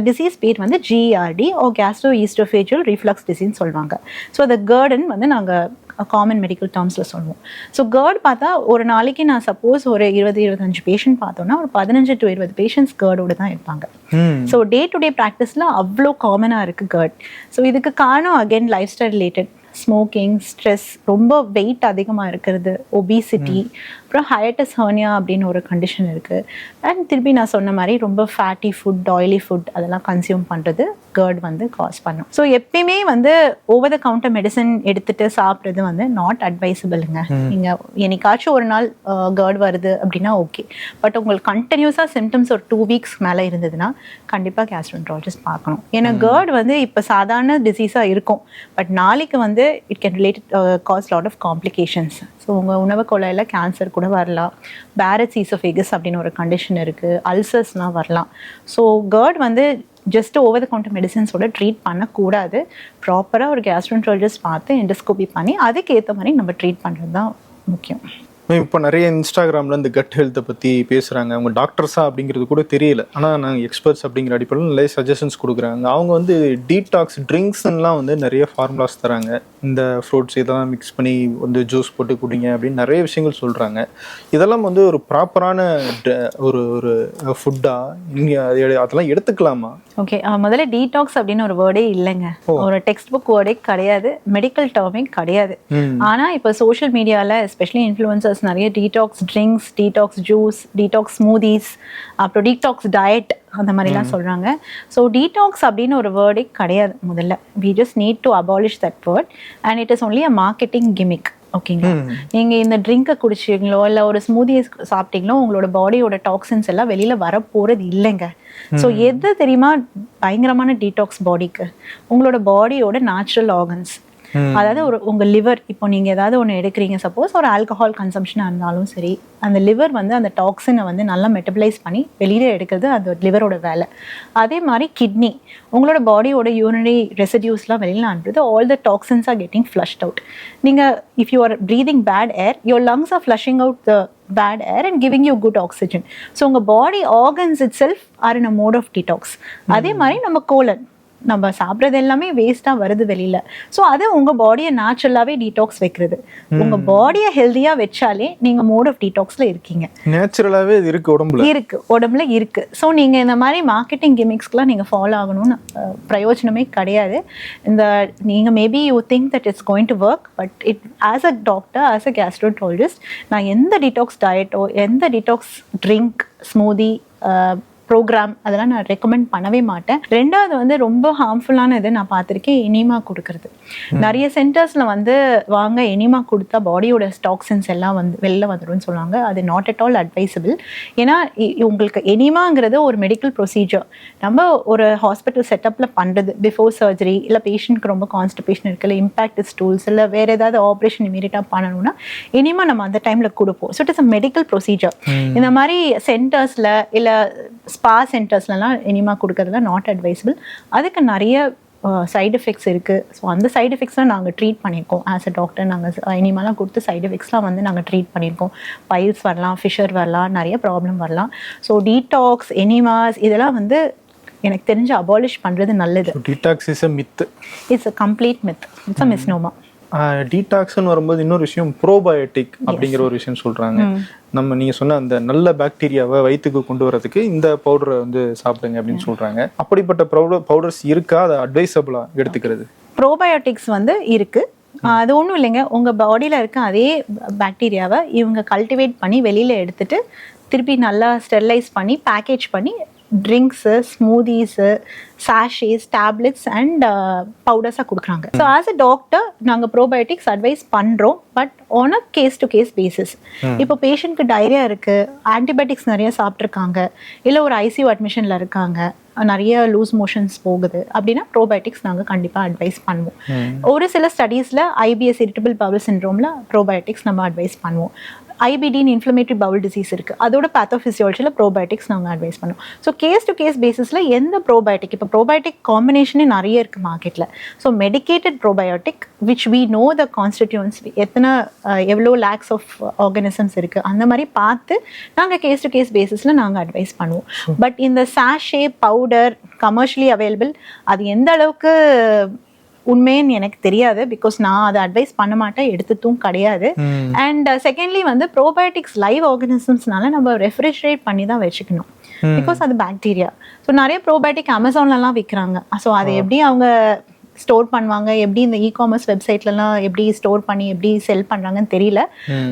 டிசீஸ் பேர் வந்து GERD, கேஸ்ட்ரோஈஸ்டோஃபேஜியல் ரிஃப்ளக்ஸ் டிசீஸ் சொல்லுவாங்க. ஸோ அந்த GERD வந்து நாங்கள் காமன் மெடிக்கல் டேர்ம்ஸில் சொல்லுவோம். ஸோ GERD பார்த்தா ஒரு நாளைக்கு நான் சப்போஸ் ஒரு 20-25 பேஷண்ட் பார்த்தோன்னா ஒரு 15 to 20 பேஷண்ட்ஸ் GERDோடு தான் இருப்பாங்க. ஸோ டே டு டே ப்ராக்டிஸில் அவ்வளோ காமனாக இருக்குது GERD. ஸோ இதுக்கு காரணம் again life style related, smoking, stress, ரொம்ப வெயிட் அதிகமாக இருக்கிறது, ஒபிசிட்டி, அப்புறம் ஹையட்டஸ் ஹர்னியா அப்படின்னு ஒரு கண்டிஷன் இருக்குது. அண்ட் திருப்பி நான் சொன்ன மாதிரி ரொம்ப ஃபேட்டி ஃபுட், ஆயிலி ஃபுட் அதெல்லாம் கன்சியூம் பண்ணுறது GERD வந்து காஸ் பண்ணும். ஸோ எப்பயுமே வந்து ஓவர் த கவுண்டர் மெடிசன் எடுத்துகிட்டு சாப்பிட்றது வந்து நாட் அட்வைசபிளுங்க. நீங்கள் என்னைக்காச்சும் ஒரு நாள் GERD வருது அப்படின்னா ஓகே, பட் உங்களுக்கு கண்டினியூஸாக சிம்டம்ஸ் ஒரு 2 weeks மேலே இருந்ததுன்னா கண்டிப்பாக கேஸ்ட்ரோஎன்ட்ராலஜிஸ்ட் பார்க்கணும். ஏன்னா GERD வந்து இப்போ சாதாரண டிசீஸாக இருக்கும், பட் நாளைக்கு வந்து it can relate cause lot of complications. So உங்கள் உணவு குழாயில் கேன்சர் கூட வரலாம், பேரட்ஸ் ஈசோஃபேகஸ் அப்படின்னு ஒரு கண்டிஷன் இருக்குது, அல்சர்ஸ்லாம் வரலாம். ஸோ GERD வந்து ஜஸ்ட் ஓவர் த கவுண்டர் மெடிசன்ஸோட ட்ரீட் பண்ணக்கூடாது. ப்ராப்பராக ஒரு கேஸ்ட்ரோஎன்ட்ராலஜிஸ்ட் பார்த்து எண்டோஸ்கோபி பண்ணி அதுக்கேற்ற மாதிரி நம்ம ட்ரீட் பண்ணுறது தான் முக்கியம். இப்போ நிறைய இன்ஸ்டாகிராமில் இந்த கட் ஹெல்த்தை பற்றி பேசுகிறாங்க. அவங்க டாக்டர்ஸா அப்படிங்கிறது கூட தெரியல, ஆனால் நாங்கள் எக்ஸ்பர்ட்ஸ் அப்படிங்கிற அடிப்படையில் நிறைய சஜஷன்ஸ் கொடுக்குறாங்க. அவங்க வந்து டீடாக்ஸ் ட்ரிங்க்ஸ்லாம் வந்து நிறைய ஃபார்முலாஸ் தராங்க. இந்த ஃப்ரூட்ஸ் இதெல்லாம் மிக்ஸ் பண்ணி வந்து ஜூஸ் போட்டு குடிங்க அப்படின்னு நிறைய விஷயங்கள் சொல்கிறாங்க. இதெல்லாம் வந்து ஒரு ப்ராப்பரான ஒரு ஒரு ஃபுட்டாக நீங்கள் அதெல்லாம் எடுத்துக்கலாமா? ஓகே, முதல்ல டீடாக்ஸ் அப்படின்னு ஒரு வேர்டே இல்லைங்க. ஒரு டெக்ஸ்ட் புக் வேர்டே கிடையாது, மெடிக்கல் டேர்மே கிடையாது. ஆனால் இப்போ சோஷியல் மீடியாவில் எஸ்பெஷலி இன்ஃப்ளூயன்சர்ஸ் நிறைய detox drinks, detox juice, detox smoothies, அப்புறம் டீடாக்ஸ் டயட் அந்த மாதிரிலாம் சொல்கிறாங்க. ஸோ டீடாக்ஸ் அப்படின்னு ஒரு வேர்டே கிடையாது. முதல்ல we just need to abolish that word and it is only a marketing gimmick. ஓகேங்களா, நீங்கள் இந்த ட்ரிங்கை குடிச்சிங்களோ இல்லை ஒரு ஸ்மூதியை சாப்பிட்டீங்களோ உங்களோட பாடியோட டாக்ஸின்ஸ் எல்லாம் வெளியில் வர போகிறது இல்லைங்க. ஸோ எது தெரியுமா பயங்கரமான டீடாக்ஸ் பாடிக்கு? உங்களோட பாடியோட நேச்சுரல் ஆர்கன்ஸ். அதாவது உங்க லிவர், இப்போ நீங்க ஏதாவது ஒன்று எடுக்கிறீங்க, சப்போஸ் ஒரு ஆல்கஹால் கன்சம்ஷனாக இருந்தாலும் சரி, அந்த லிவர் வந்து அந்த டாக்ஸினை வந்து நல்லா மெட்டபலைஸ் பண்ணி வெளியில எடுக்கிறது அந்த லிவரோட வேலை. அதே மாதிரி கிட்னி, உங்களோட பாடியோட யூரினரி ரெசிடியூஸ்லாம் வெளியில் அனுப்புறது. All the toxins are getting flushed out. நீங்கள் if you are breathing bad air, your lungs are flushing out the bad air and giving you good oxygen. So உங்க body organs itself are in a mode of detox. அதே மாதிரி நம்ம colon, நம்ம சாப்பிட்றது எல்லாமே வேஸ்ட்டாக வருது வெளியில. ஸோ அதை உங்கள் பாடியை நேச்சுரலாகவே டீடாக்ஸ் வைக்கிறது. உங்கள் பாடியை ஹெல்த்தியாக வச்சாலே நீங்கள் மோட் ஆஃப் டீடாக்ஸில் இருக்கீங்க. நேச்சுரலாகவே இது இருக்குது, உடம்புல இருக்குது. ஸோ நீங்கள் இந்த மாதிரி மார்க்கெட்டிங் கிமிக்ஸ்க்கெலாம் நீங்கள் ஃபாலோ ஆகணும்னு பிரயோஜனமே கிடையாது. இந்த நீங்கள் maybe you think that it's going to work, but it as a doctor, as a gastroenterologist, நான் எந்த டீடாக்ஸ் டயட்டோ எந்த டீடாக்ஸ் ட்ரிங்க், ஸ்மூதி ப்ரோக்ராம் அதெல்லாம் நான் ரெக்கமெண்ட் பண்ணவே மாட்டேன். ரெண்டாவது வந்து ரொம்ப ஹார்ம்ஃபுல்லான இது நான் பார்த்துருக்கேன், எனிமா கொடுக்கறது. நிறைய சென்டர்ஸில் வந்து வாங்க எனிமா கொடுத்தா பாடியோட டாக்ஸின்ஸ் எல்லாம் வந்து வெளில வந்துடும்னு சொல்லுவாங்க. அது நாட் அட் ஆல் அட்வைசபிள். ஏன்னா உங்களுக்கு எனிமாங்கிறது ஒரு மெடிக்கல் ப்ரொசீஜர். நம்ம ஒரு ஹாஸ்பிட்டல் செட்டப்பில் பண்ணுறது பிஃபோர் சர்ஜரி, இல்லை பேஷண்ட்க்கு ரொம்ப கான்ஸ்டிபேஷன் இருக்குது, இல்லை இம்பாக்ட் ஸ்டூல்ஸ், இல்லை வேறு ஏதாவது ஆப்ரேஷன் இமீடியட்டாக பண்ணணும்னா எனிமா நம்ம அந்த டைமில் கொடுப்போம். So it is a medical procedure. இந்த மாதிரி சென்டர்ஸில் இல்லை ஸ்பா சென்டர்ஸ்லாம் எனிமா கொடுக்கறதுல நாட் அட்வைசபிள். அதுக்கு நிறைய சைடு எஃபெக்ட்ஸ் இருக்குது. ஸோ அந்த சைடு எஃபெக்ட்ஸ்லாம் நாங்கள் ட்ரீட் பண்ணியிருக்கோம். ஆஸ் அ டாக்டர் நாங்கள் எனிமாலாம் கொடுத்து சைடு எஃபெக்ட்ஸ்லாம் வந்து நாங்கள் ட்ரீட் பண்ணியிருக்கோம். பைல்ஸ் வரலாம், ஃபிஷர் வரலாம், நிறைய ப்ராப்ளம் வரலாம். ஸோ டீடாக்ஸ், எனிமாஸ் இதெல்லாம் வந்து எனக்கு தெரிஞ்சு அபாலிஷ் பண்ணுறது நல்லது. Detox is a myth. It's a complete myth. It's a misnomer. டீடாக்ஸ்னு வரும்போது இன்னொரு விஷயம் ப்ரோபயோட்டிக் அப்படிங்கிற ஒரு விஷயம் சொல்றாங்க. நம்ம நீங்க சொன்ன அந்த நல்ல பாக்டீரியாவை வயிற்றுக்கு கொண்டு வரதுக்கு இந்த பவுடரை வந்து சாப்பிடுங்க அப்படின்னு சொல்றாங்க. அப்படிப்பட்ட பவுடர்ஸ் இருக்கா? அதை அட்வைசபிளா எடுத்துக்கிறது? ப்ரோபயோட்டிக்ஸ் வந்து இருக்கு. அது ஒன்றும் இல்லைங்க, உங்க பாடியில இருக்க அதே பாக்டீரியாவை இவங்க கல்டிவேட் பண்ணி வெளியில எடுத்துட்டு திருப்பி நல்லா ஸ்டெரிலைஸ் பண்ணி பேக்கேஜ் பண்ணி ட்ரிங்க்ஸு, ஸ்மூதிஸு, சாஷேஸ், டேப்லெட்ஸ் அண்ட் பவுடர்ஸாக கொடுக்குறாங்க. ஸோ ஆஸ் அ டாக்டர் நாங்கள் ப்ரோபயோட்டிக்ஸ் அட்வைஸ் பண்ணுறோம், but on a case to case basis. இப்போ பேஷண்ட்க்கு டைரியா இருக்குது, ஆன்டிபயோட்டிக்ஸ் நிறைய சாப்பிட்ருக்காங்க, இல்லை ஒரு ஐசியூ அட்மிஷனில் இருக்காங்க, நிறைய லூஸ் மோஷன்ஸ் போகுது அப்படின்னா ப்ரோபயோட்டிக்ஸ் நாங்கள் கண்டிப்பாக அட்வைஸ் பண்ணுவோம். ஒரு சில ஸ்டடீஸில் ஐபிஎஸ் இரிட்டபிள் பவுல் சிண்ட்ரோமில் ப்ரோபயோட்டிக்ஸ் நம்ம அட்வைஸ் பண்ணுவோம். ஐபிடின்னு இன்ஃப்ளமேட்டரி பவுல் டிசீஸ் இருக்குது, அதோட பேத்தோஃபிசியாலஜியில் ப்ரோபயோட்டிக்ஸ் நாங்கள் அட்வைஸ் பண்ணுவோம். ஸோ கேஸ் டு கேஸ் பேசிஸில் எந்த ப்ரோபயோட்டிக், இப்போ ப்ரோபயோட்டிக் காம்பினேஷனே நிறைய இருக்குது மார்க்கெட்டில். So medicated probiotic which we know the constituents எவ்வளோ லேக்ஸ் ஆஃப் ஆர்கானிசம்ஸ் இருக்குது, அந்த மாதிரி பார்த்து நாங்கள் கேஸ் டு கேஸ் பேசிஸில் நாங்கள் அட்வைஸ் பண்ணுவோம். பட் இந்த சாஷே பவுடர் கமர்ஷியலி அவைலபிள் அது எந்த அளவுக்கு உண்மைன்னு எனக்கு தெரியாது. பிகாஸ் நான் அதை அட்வைஸ் பண்ண மாட்டேன், எடுத்துட்டும் கிடையாது. அண்ட் செகண்ட்லி வந்து ப்ரோபயோட்டிக்ஸ் லைவ் ஆர்கானிசம்ஸ்னால நம்ம ரெஃப்ரிஜரேட் பண்ணி தான் வச்சுக்கணும். பிகாஸ் அது பாக்டீரியா. ஸோ நிறைய ப்ரோபயோட்டிக் அமேசான்லலாம் விற்கிறாங்க. ஸோ அதை எப்படி அவங்க ஸ்டோர் பண்ணுவாங்க, எப்படி இந்த இ-காமர்ஸ் வெப்சைட்லலாம் எப்படி ஸ்டோர் பண்ணி எப்படி செல் பண்ணுறாங்கன்னு தெரியல.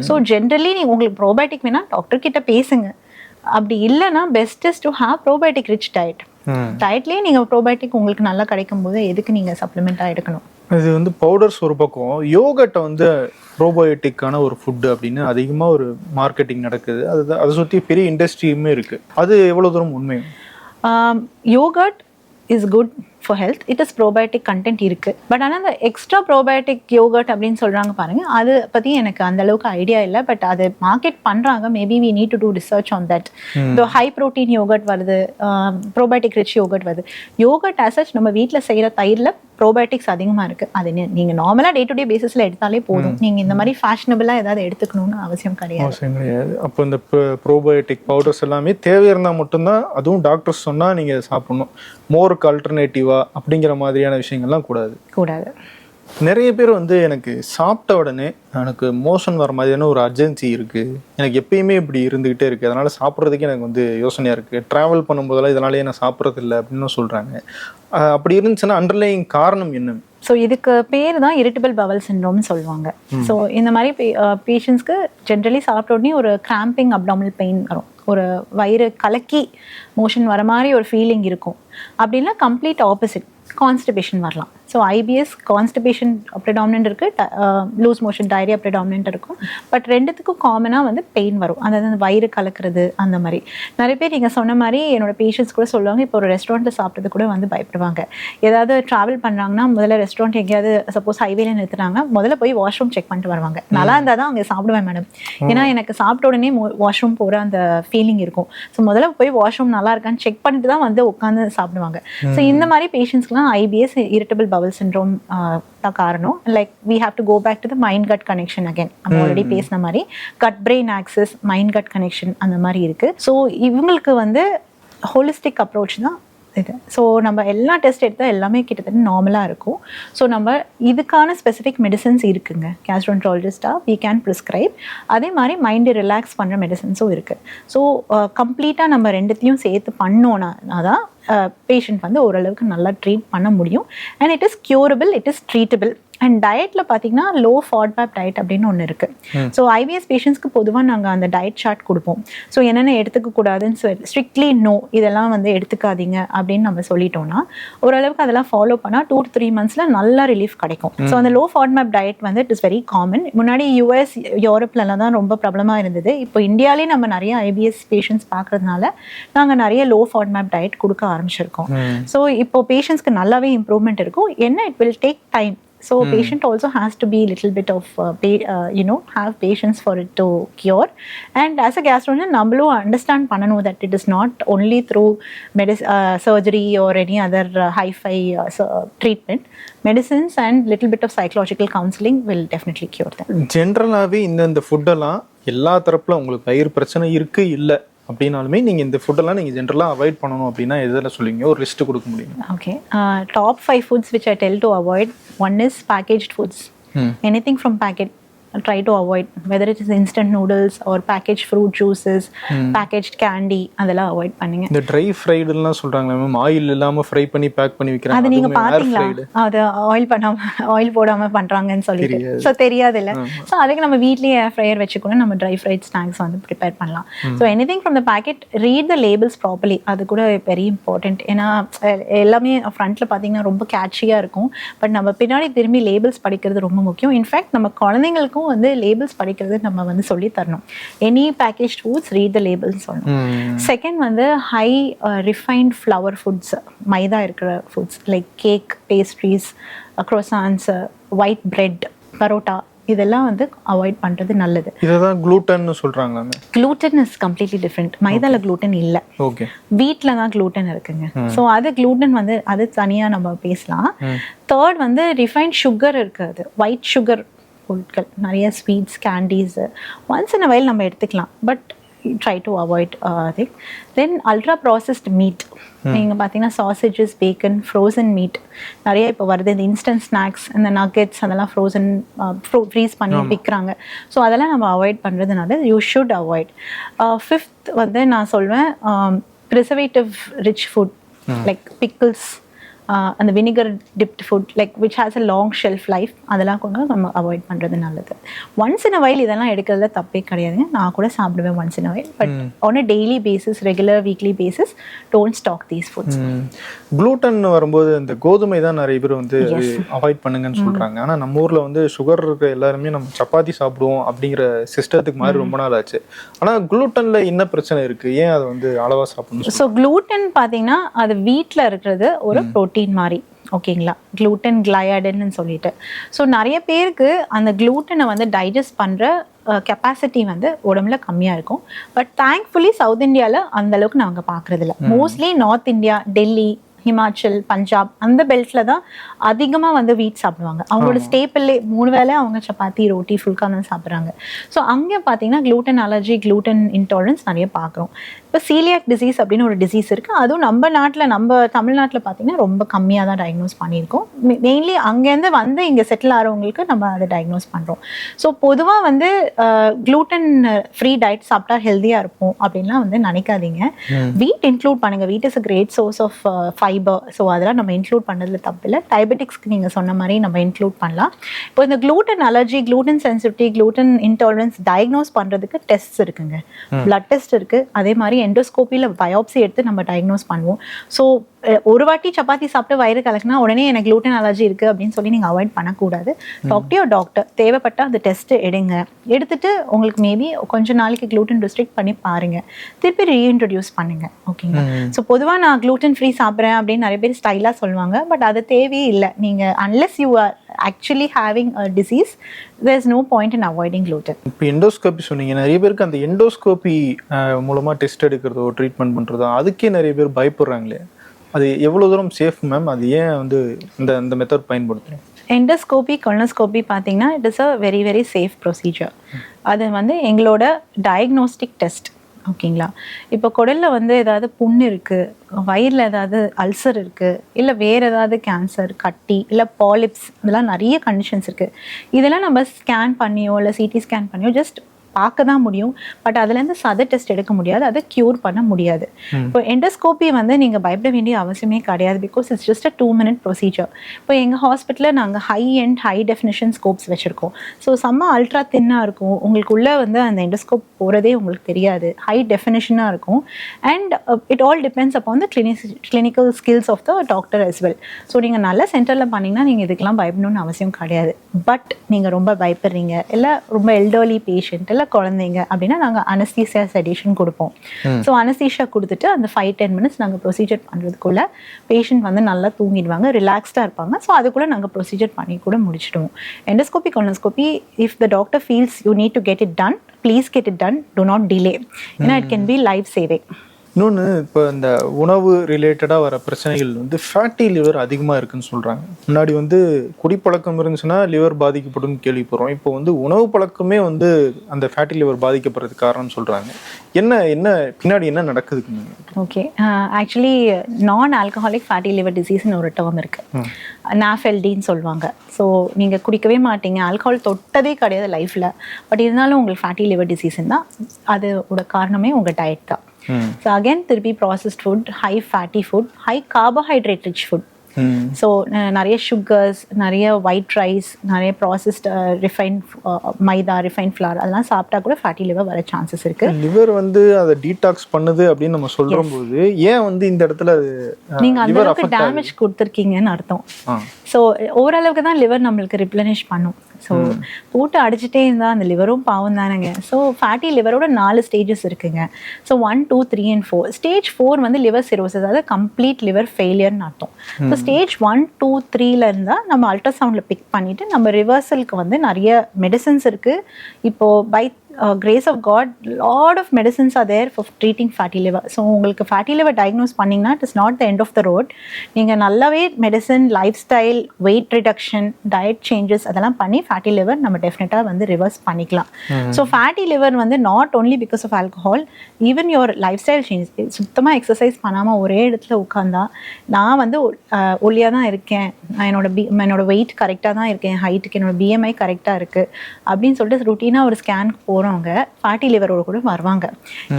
ஸோ ஜென்ரலி நீங்கள் உங்களுக்கு ப்ரோபயோட்டிக் வேணால் டாக்டர் கிட்ட பேசுங்க. அப்படி இல்லைன்னா best is to have probiotic rich diet. டயட்லேயே நீங்கள் ப்ரோபயோட்டிக் உங்களுக்கு நல்லா கிடைக்கும் போது எதுக்கு நீங்கள் சப்ளிமெண்ட்டாக எடுக்கணும்? இது வந்து பவுடர்ஸ் ஒரு பக்கம், யோகட்டை வந்து ப்ரோபயோட்டிக்கான ஒரு ஃபுட்டு அப்படின்னு அதிகமாக ஒரு மார்க்கெட்டிங் நடக்குது. அதை சுற்றி பெரிய இண்டஸ்ட்ரியுமே இருக்குது. அது எவ்வளோ தூரம் உண்மை? Yoghurt is good for health. It is probiotic content இருக்கு. பட் ஆனால் அந்த எக்ஸ்ட்ரா ப்ரோபயோட்டிக் யோகர்ட் அப்படின்னு சொல்றாங்க பாருங்க, அது பத்தி எனக்கு அந்த அளவுக்கு ஐடியா இல்லை. பட் அது மார்க்கெட் பண்றாங்க. Maybe we need to do research on that. இந்த ஹை ப்ரோட்டீன் யோகர்ட் வருது, ப்ரோபயோட்டிக் ரிச் யோகர்ட் வருது. யோகர்ட் ஆஸ் சச் நம்ம வீட்டில் செய்யற தயிரில் ப்ரோபயோட்டிக்ஸ் அதிகமாக இருக்குது. அது நீங்கள் நார்மலாக டே டு டே பேசிஸில் எடுத்தாலே போதும். நீங்கள் இந்த மாதிரி ஃபேஷனபிளாக ஏதாவது எடுத்துக்கணும்னு அவசியம் கிடையாது. அப்போ இந்த ப்ரோபயோட்டிக் பவுடர்ஸ் எல்லாமே தேவை இருந்தால் மட்டும்தான், அதுவும் டாக்டர்ஸ் சொன்னால் நீங்கள் சாப்பிடணும். மோருக்கு அல்டர்னேட்டிவா அப்படிங்கிற மாதிரியான விஷயங்கள்லாம் கூடாது. நிறைய பேர் வந்து எனக்கு சாப்பிட்ட உடனே எனக்கு மோஷன் வர மாதிரியான ஒரு அர்ஜென்சி இருக்குது, எனக்கு எப்பயுமே இப்படி இருந்துக்கிட்டே இருக்குது, அதனால் சாப்பிட்றதுக்கு எனக்கு வந்து யோசனையாக இருக்குது, ட்ராவல் பண்ணும்போதெல்லாம் இதனாலேயே நான் சாப்பிட்றது இல்லை அப்படின்னு சொல்கிறாங்க. அப்படி இருந்துச்சுன்னா அண்டர்லைங் காரணம் என்ன? ஸோ இதுக்கு பேர் தான் இரிட்டபிள் பவல் சிண்ட்ரோம்னு சொல்லுவாங்க. ஸோ இந்த மாதிரி பேஷண்ட்ஸ்க்கு ஜென்ரலி சாப்பிட்ட உடனே ஒரு கிராம்பிங் அப்டாமினல் பெயின் வரும், ஒரு வயிறு கலக்கி மோஷன் வர மாதிரி ஒரு ஃபீலிங் இருக்கும். அப்படின்னா கம்ப்ளீட் ஆப்போசிட் கான்ஸ்டிபேஷன் வரலாம். ஸோ ஐபிஎஸ் கான்ஸ்டிபேஷன் ப்ரிடாமினன்ட் இருக்குது, லூஸ் மோஷன் டயரியா ப்ரிடாமினன்ட் இருக்கும். பட் ரெண்டுத்துக்கும் காமனாக வந்து பெயின் வரும், அதாவது அந்த வயிறு கலக்கிறது. அந்த மாதிரி நிறைய பேர் நீங்கள் சொன்ன மாதிரி என்னோட பேஷண்ட்ஸ் கூட சொல்லுவாங்க, இப்போ ஒரு ரெஸ்டாரண்ட்டில் சாப்பிட்றது கூட வந்து பயப்படுவாங்க. ஏதாவது ட்ராவல் பண்ணுறாங்கன்னா முதல்ல ரெஸ்டாரண்ட் எங்கேயாவது சப்போஸ் ஹைவேல நிறுத்துறாங்க, முதல்ல போய் வாஷ்ரூம் செக் பண்ணிட்டு வருவாங்க. நல்லா இருந்தால் தான் அவங்க சாப்பிடுவேன் மேடம், ஏன்னா எனக்கு சாப்பிட்ட உடனே வாஷ்ரூம் போகிற அந்த ஃபீலிங் இருக்கும். ஸோ முதல்ல போய் வாஷ்ரூம் நல்லா இருக்கான்னு செக் பண்ணிட்டு தான் வந்து உட்காந்து சாப்பிடுவாங்க. ஸோ இந்த மாதிரி பேஷண்ட்ஸ்க்குலாம் ஐபிஎஸ் இரிட்டபிள் bowel syndrome தான் காரணம். Like we have to go back to the mind gut connection again. நம்ம ஆல்ரெடி பேசின மாதிரி gut brain axis, mind gut connection அந்த மாதிரி இருக்கு. ஸோ இவங்களுக்கு வந்து ஹோலிஸ்டிக் அப்ரோச் தான் இது. ஸோ நம்ம எல்லா டெஸ்ட் எடுத்தால் எல்லாமே கிட்டத்தட்ட நார்மலாக இருக்கும். ஸோ நம்ம இதுக்கான ஸ்பெசிஃபிக் மெடிசன்ஸ் இருக்குங்க, கேஸ்ட்ரோன்ட்ராலஜிஸ்டாக we can prescribe. அதே மாதிரி மைண்டை ரிலாக்ஸ் பண்ணுற மெடிசன்ஸும் இருக்குது. ஸோ கம்ப்ளீட்டாக நம்ம ரெண்டுத்தையும் சேர்த்து பண்ணோன்னா தான் பேஷண்ட் வந்து ஓரளவுக்கு நல்லா ட்ரீட் பண்ண முடியும். And it is curable, it is treatable. And டயட்டில் பார்த்தீங்கன்னா லோ ஃபாட்பேப் டயட் அப்படின்னு ஒன்று இருக்குது. ஸோ ஐபிஎஸ் பேஷண்ட்ஸ்க்கு பொதுவாக நாங்கள் அந்த டயட் சார்ட் கொடுப்போம். ஸோ என்னென்ன எடுத்துக்கக்கூடாதுன்னு ஸ்ட்ரிக்ட்லி நோ, இதெல்லாம் வந்து எடுத்துக்காதீங்க அப்படின்னு நம்ம சொல்லிட்டோம்னா ஓரளவுக்கு அதெல்லாம் ஃபாலோ பண்ணால் 2 to 3 months நல்லா ரிலீஃப் கிடைக்கும். ஸோ அந்த லோ ஃபாட்பேப் டயட் வந்து இட் இஸ் வெரி காமன். முன்னாடி யூஎஸ் யூரோப்லலாம் தான் ரொம்ப ப்ராப்ளமாக இருந்தது. இப்போ இந்தியாவிலே நம்ம நிறைய ஐபிஎஸ் பேஷண்ட்ஸ் பார்க்கறதுனால நாங்கள் நிறைய லோ ஃபாட்பேப் டயட் கொடுக்க ஆரம்பிச்சிருக்கோம். ஸோ இப்போ பேஷண்ட்ஸ்க்கு நல்லாவே இம்ப்ரூவ்மெண்ட் இருக்கும். என்ன it will take time. So patient also has to be little bit of have patience for it to cure. And as a gastroenterologist நம்மளும் understand பண்ணணும் that it is not only through surgery or any other hi-fi treatment. Medicines and little bit of psychological counseling will definitely cure them. ஜென்ரலாகவே இந்த ஃபுட்டெல்லாம் எல்லா தரப்புல உங்களுக்கு வயிறு பிரச்சனை இருக்கு இல்லை அப்படின்னாலுமே நீங்கள் இந்த ஃபுட்டெல்லாம் நீங்கள் ஜென்ரலாக அவாய்ட் பண்ணணும் அப்படின்னா எதில் சொல்லுவீங்க? ஒரு லிஸ்ட் கொடுக்க முடியும்? Okay, top 5 foods which I tell to avoid. One is packaged foods. Anything from packet try to avoid, whether it is instant noodles or packaged fruit juices, packaged candy, அதெல்லாம் avoid பண்ணுங்க. இந்த try ஃப்ரைடுலாம் சொல்றாங்க ma'am, oil இல்லாம fry பண்ணி back பண்ணி விக்கிறாங்க, அது நீங்க பாத்தீங்களா? அது ஆயில் போடாம பண்றாங்கன்னு சொல்லிட்டு சோ தெரியாது இல்ல. சோ அதுக்கு நம்ம வீட்லயே ஏர் ஃப்ரையர் வச்சு கூட நம்ம ட்ரை ஃப்ரைட் ஸ்நாக்ஸ் வந்து ப்ரிப்பேர் பண்ணலாம். So anything from the packet, read the labels properly. அது கூட வெரி இம்பார்ட்டன்ட். ஏன்னா எல்லாமே ஃப்ரண்ட்ல பாத்தீங்கன்னா ரொம்ப கேட்சியா இருக்கும். பட் நம்ம பின்னாடி திரும்பி லேபிள்ஸ் படிக்கிறது ரொம்ப முக்கியம். இன்ஃபேக்ட் நம்ம குழந்தைங்களுக்கும் வந்து லேபிள்ஸ் படிக்கிறது நம்ம வந்து சொல்லி தரணும். Any package foods read the labels சொல்லணும். செகண்ட் வந்து ஹை ரிஃபைன்ட் ஃப்ளவர் ஃபுட்ஸ், மைதா இருக்கிற foods like cake, pastries, croissants, white bread, parotta, இதெல்லாம் வந்து அவாய்ட் பண்றது நல்லது. இதுதான் gluten சொல்றாங்க. gluten is completely different. மைதால gluten இல்ல. ஓகே, வீட்ல தான் gluten இருக்குங்க. சோ அது gluten வந்து அது தனியா நம்ம பேசலாம். தேர்ட் வந்து ரிஃபைன்ட் சுகர் இருக்குது, ஒயிட் சுகர் பொருட்கள், நிறைய sweets, candies once in a while நம்ம எடுத்துக்கலாம். But try to avoid thing. Then ultra processed meet, நீங்கள் பார்த்தீங்கன்னா சாசேஜஸ், பேக்கன், ஃப்ரோசன் மீட் நிறைய இப்போ வருது. இந்த இன்ஸ்டன்ட் ஸ்நாக்ஸ், இந்த நக்கெட்ஸ் அதெல்லாம் ஃப்ரோசன் ஃப்ரீஸ் பண்ணி விற்கிறாங்க. ஸோ அதெல்லாம் நம்ம அவாய்ட் பண்ணுறதுனால யூ ஷுட் அவாய்ட். ஃபிஃப்த் வந்து நான் சொல்வேன் preservative rich food like pickles, அந்த vinegar dipped food like which has a long shelf life, அதெல்லாம் கூட நம்ம அவாய்ட் பண்ணுறது நல்லது. ஒன்ஸ் இன் அ வைல் இதெல்லாம் எடுக்கிறதுல தப்பே கிடையாதுங்க. நான் கூட சாப்பிடுவேன் once in a while. But on a daily basis, regular weekly basis don't stock these foods. Gluten வரும்போது இந்த கோதுமை தான் நிறைய பேர் வந்து அவாய்ட் பண்ணுங்கன்னு சொல்கிறாங்க. ஆனால் நம்ம ஊரில் வந்து சுகர் இருக்க எல்லாருமே நம்ம சப்பாத்தி சாப்பிடுவோம் அப்படிங்கிற சிஸ்டத்துக்கு மாதிரி ரொம்ப நாள் ஆச்சு. ஆனால் குளூட்டனில் என்ன பிரச்சனை இருக்குது? ஏன் அதை வந்து அளவாக சாப்பிடணும்? ஸோ குளூட்டன் பார்த்தீங்கன்னா அது வீட்டில் இருக்கிறது ஒரு ப்ரோட்டீன். புரோட்டீன் மாதிரி, ஓகேங்களா, gluten gliadin சொல்லிட்டு. ஸோ நிறைய பேருக்கு அந்த gluten வந்து டைஜஸ்ட் பண்ணுற கெப்பாசிட்டி வந்து உடம்புல கம்மியாக இருக்கும். பட் தேங்க்ஃபுல்லி சவுத் இந்தியாவில் அந்த அளவுக்கு நாங்கள் பார்க்குறதில்ல. Mostly north India, Delhi, Himachal, Punjab அந்த பெல்ட்ல தான் அதிகமாக வந்து வீட் சாப்பிடுவாங்க. அவங்களோட ஸ்டேப்பிள்லே 3 வேளை அவங்க சப்பாத்தி, ரோட்டி, ஃபுல்கா தான் சாப்பிட்றாங்க. ஸோ அங்கே பார்த்தீங்கன்னா gluten அலர்ஜி, gluten இன்டாலரன்ஸ் நிறைய பார்க்குறோம். இப்போ சீலியாக் டிசீஸ் அப்படின்னு ஒரு டிசீஸ் இருக்குது. அதுவும் நம்ம நாட்டில், நம்ம தமிழ்நாட்டில் பார்த்தீங்கன்னா ரொம்ப கம்மியாக தான் டயக்னோஸ் பண்ணியிருக்கோம். மெயின்லி அங்கேருந்து வந்து இங்கே செட்டில் ஆகிறவங்களுக்கு நம்ம அதை டயக்னோஸ் பண்ணுறோம். ஸோ பொதுவாக வந்து gluten ஃப்ரீ டயட் சாப்பிட்டா ஹெல்த்தியாக இருப்போம் அப்படின்லாம் வந்து நினைக்காதீங்க. வீட் இன்க்ளூட் பண்ணுங்கள். Wheat is a great source of fibre. So அதெல்லாம் நம்ம இன்க்ளூட் பண்ணதில் தப்பு இல்லை. டயபெட்டிக்ஸ்க்கு நீங்கள் சொன்ன மாதிரி நம்ம இன்க்ளூட் பண்ணலாம். இப்போ இந்த gluten allergy, gluten sensitivity, gluten intolerance diagnose பண்ணுறதுக்கு டெஸ்ட்ஸ் இருக்குங்க. பிளட் டெஸ்ட் இருக்குது. அதே மாதிரி எண்டோஸ்கோப்பியில் பயோப்சி எடுத்து நம்ம டயக்னோஸ் பண்ணுவோம். ஸோ ஒரு வாட்டி சப்பாத்தி சாப்பிட்டு வயிறு கலக்குனா உடனே எனக்கு gluten அலர்ஜி இருக்குது அப்படின்னு சொல்லி நீங்கள் அவாய்ட் பண்ணக்கூடாது. டாக்டர் தேவைப்பட்டால் அந்த டெஸ்ட்டு எடுங்க. எடுத்துட்டு உங்களுக்கு மேபி கொஞ்சம் நாளைக்கு gluten ரெஸ்ட்ரிக்ட் பண்ணி பாருங்கள். திருப்பி ரீஇன்ட்ரடியூஸ் பண்ணுங்கள். ஓகேங்களா. ஸோ பொதுவாக நான் gluten ஃப்ரீ சாப்பிட்றேன் அப்படின்னு நிறைய பேர் ஸ்டைலாக சொல்லுவாங்க. பட் அது தேவையே இல்லை. நீங்கள் unless you are actually having a disease, there is no point in avoiding gluten. இப்போ எண்டோஸ்கோபி சொன்னீங்க. நிறைய பேருக்கு அந்த எண்டோஸ்கோபி மூலமாக டெஸ்ட் எடுக்கிறதோ ட்ரீட்மெண்ட் பண்ணுறதோ அதுக்கே நிறைய பேர் பயப்படுறாங்களே, அது எவ்வளோ தூரம் சேஃப் மேம்? அது ஏன் வந்து இந்த மெத்தட் பயன்படுத்துகிறோம்? எண்டோஸ்கோபி, கொலனோஸ்கோபி பார்த்தீங்கன்னா it is a very very safe procedure. அது வந்து எங்களோட டயக்னோஸ்டிக் டெஸ்ட். ஓகேங்களா. இப்போ குடலில் வந்து ஏதாவது புண்ணு இருக்குது, வயிறில் ஏதாவது அல்சர் இருக்குது, இல்லை வேறு ஏதாவது கேன்சர், கட்டி, இல்லை பாலிப்ஸ், இதெல்லாம் நிறைய கண்டிஷன்ஸ் இருக்குது. இதெல்லாம் நம்ம ஸ்கேன் பண்ணியோ இல்லை சிடி ஸ்கேன் பண்ணியோ ஜஸ்ட் பார்க்க தான் முடியும். பட் அதுலேருந்து சத டெஸ்ட் எடுக்க முடியாது, அதை க்யூர் பண்ண முடியாது. இப்போ எண்டோஸ்கோப்பி வந்து நீங்கள் பயப்பட வேண்டிய அவசியமே கிடையாது. Because it's just a 2-minute procedure. இப்போ எங்கள் ஹாஸ்பிட்டலில் நாங்கள் ஹை டெஃபினிஷன் ஸ்கோப்ஸ் வச்சுருக்கோம். ஸோ செம்ம அல்ட்ரா தின்னாக இருக்கும். உங்களுக்கு உள்ளே வந்து அந்த எண்டோஸ்கோப் போகிறதே உங்களுக்கு தெரியாது. ஹை டெஃபினிஷனாக இருக்கும். And it all depends upon the clinical skills of the doctor as well. So நீங்கள் நல்ல சென்டரில் பண்ணிங்கன்னா நீங்கள் இதுக்கெல்லாம் பயப்படணும்னு அவசியம் கிடையாது. பட் நீங்கள் ரொம்ப பயப்படுறீங்க, இல்லை ரொம்ப எல்டர்லி பேஷண்ட், இல்லை குழந்தைங்க அப்படின்னா நாங்கள் அனஸ்தீசியா செடேஷன் கொடுப்போம். ஸோ அனஸ்தீசியா கொடுத்துட்டு அந்த 5-10 minutes நாங்கள் ப்ரொசீஜர் பண்ணுறதுக்குள்ள பேஷண்ட் வந்து நல்லா தூங்கிடுவாங்க, ரிலாக்ஸ்டாக இருப்பாங்க. ஸோ அதுக்குள்ளே நாங்கள் ப்ரொசீஜர் பண்ணி கூட முடிச்சிடுவோம். Endoscopy, colonoscopy, if the doctor feels you need to get it done, please get it done. Do not delay. ஏன்னா it can be life saving. இன்னொன்று, இப்போ இந்த உணவு ரிலேட்டடாக வர பிரச்சனைகள் வந்து ஃபேட்டி லிவர் அதிகமாக இருக்குன்னு சொல்கிறாங்க. முன்னாடி வந்து குடிப்பழக்கம் இருந்துச்சுன்னா லிவர் பாதிக்கப்படும் கேள்விப்படுறோம். இப்போ வந்து உணவு பழக்கமே வந்து அந்த ஃபேட்டி லிவர் பாதிக்கப்படுறதுக்கு காரணம்னு சொல்கிறாங்க. என்ன பின்னாடி என்ன நடக்குதுன்னு? ஓகே, ஆக்சுவலி நான் ஆல்கஹாலிக் ஃபேட்டி லிவர் டிசீஸ்னு ஒரு டேர்ம் இருக்குது. நாஃபெல்டின்னு சொல்லுவாங்க. ஸோ நீங்கள் குடிக்கவே மாட்டீங்க, ஆல்கஹால் தொட்டதே கிடையாது லைஃப்பில், பட் இருந்தாலும் உங்களுக்கு ஃபேட்டி லிவர் டிசீஸ்ன்னா அதோட காரணமே உங்கள் டயட் தான். So again, திருப்பி processed food, high fatty food, high carbohydrate rich food. So நிறைய சுகர்ஸ், நிறைய ஒயிட் ரைஸ், நிறைய ப்ராசஸ்ட் ரிஃபைன் மைதா, ரிஃபைன் ஃப்ளார், அதெல்லாம் சாப்பிட்டா கூட ஃபேட்டி லிவர் வர சான்சஸ் இருக்கு. லிவர் வந்து அதை டீடாக்ஸ் பண்ணுது அப்படின்னு நம்ம சொல்றோம் போது ஏன் வந்து இந்த இடத்துல நீங்க அந்த அளவுக்கு டேமேஜ் கொடுத்துருக்கீங்கன்னு அர்த்தம். ஸோ ஓரளவுக்கு தான் லிவர் நம்மளுக்கு ரிப்ளனிஷ் பண்ணும். ஸோ போட்டு அடிச்சுட்டே இருந்தால் அந்த லிவரும் பாவம் தானேங்க. ஸோ ஃபேட்டி லிவரோட 4 ஸ்டேஜஸ் இருக்குங்க. So 1, 2, 3 and 4. ஸ்டேஜ் 4 வந்து லிவர் சிரோசிஸ், அதாவது கம்ப்ளீட் லிவர் ஃபெயிலியர்னு அர்த்தம். ஸோ ஸ்டேஜ் 1, 2, 3ல இருந்தால் நம்ம அல்ட்ராசவுண்டில் பிக் பண்ணிவிட்டு நம்ம ரிவர்சலுக்கு வந்து நிறைய மெடிசன்ஸ் இருக்குது. இப்போது by grace of God, lot of medicines are there for treating fatty liver. So உங்களுக்கு fatty liver diagnose பண்ணிங்கன்னா it is not the end of the road. நீங்கள் நல்லாவே medicine, life style, weight reduction, diet changes அதெல்லாம் பண்ணி fatty liver நம்ம டெஃபினட்டாக வந்து reverse பண்ணிக்கலாம். ஸோ fatty liver வந்து not only because of alcohol, even your life style change. சுத்தமாக எக்ஸசைஸ் பண்ணாமல் ஒரே இடத்துல உட்காந்தா, நான் வந்து ஒல்லியாக தான் இருக்கேன், என்னோட வெயிட் கரெக்டாக தான் இருக்கேன், ஹைட்டுக்கு என்னோட BMI கரெக்டாக இருக்குது அப்படின்னு சொல்லிட்டு ருட்டீனாக ஒரு ஸ்கேனுக்கு போகிறோம், ஃபேட்டி லிவரோட கூட வருவாங்க.